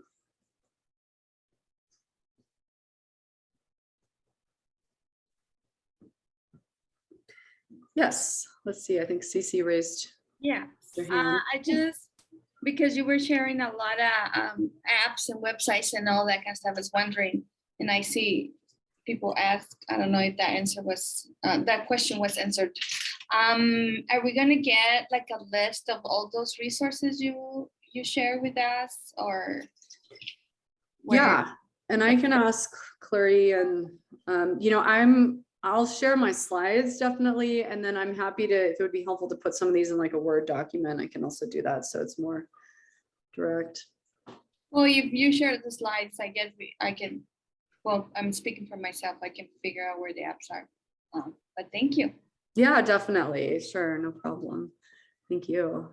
Yes, let's see. I think Cece raised Yeah, their hand. I just, because you were sharing a lot of apps and websites and all that kind of stuff, I was wondering, and I see people ask, I don't know if that answer was, that question was answered. Are we gonna get like a list of all those resources you share with us, or? Yeah, and I can ask Clary, and you know, I'll share my slides definitely, and then I'm happy to, if it would be helpful to put some of these in like a Word document, I can also do that so it's more direct. Well, you shared the slides, I guess I can, well, I'm speaking for myself, I can figure out where the apps are. But thank you. Yeah, definitely. Sure, no problem. Thank you.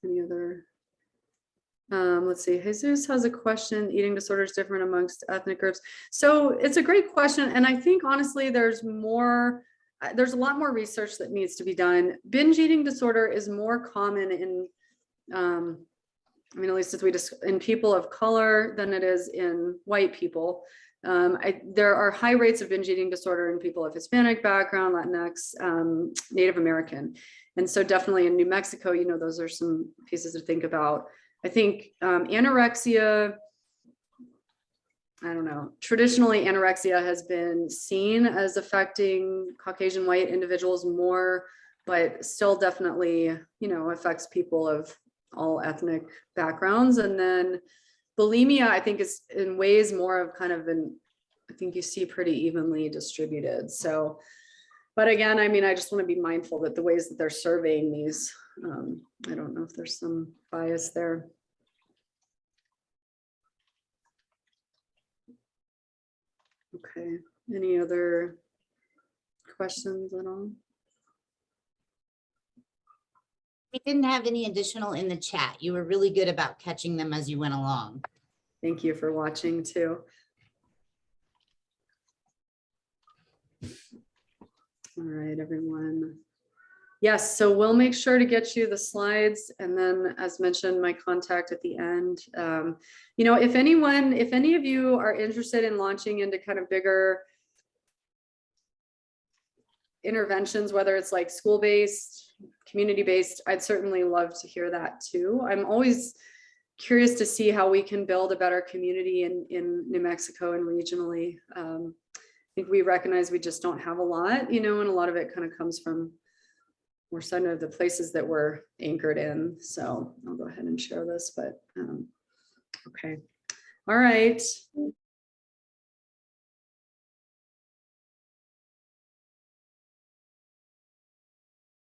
Any other? Let's see, Jesus has a question. Eating disorders different amongst ethnic groups. So it's a great question. And I think honestly, there's a lot more research that needs to be done. Binge eating disorder is more common in, I mean, at least as in people of color than it is in white people. There are high rates of binge eating disorder in people of Hispanic background, Latinx, Native American. And so definitely in New Mexico, you know, those are some pieces to think about. I think anorexia, I don't know, traditionally anorexia has been seen as affecting Caucasian white individuals more, but still definitely, you know, affects people of all ethnic backgrounds. And then bulimia, I think, is in ways more of kind of I think you see pretty evenly distributed. So, but again, I mean, I just want to be mindful that the ways that they're surveying these, I don't know if there's some bias there. Okay, any other questions at all? We didn't have any additional in the chat. You were really good about catching them as you went along. Thank you for watching too. All right, everyone. Yes, so we'll make sure to get you the slides, and then as mentioned, my contact at the end. You know, if any of you are interested in launching into kind of bigger interventions, whether it's like school-based, community-based, I'd certainly love to hear that too. I'm always curious to see how we can build a better community in New Mexico and regionally. I think we recognize we just don't have a lot, you know, and a lot of it kind of comes from more some of the places that we're anchored in. So I'll go ahead and share this, but okay. All right.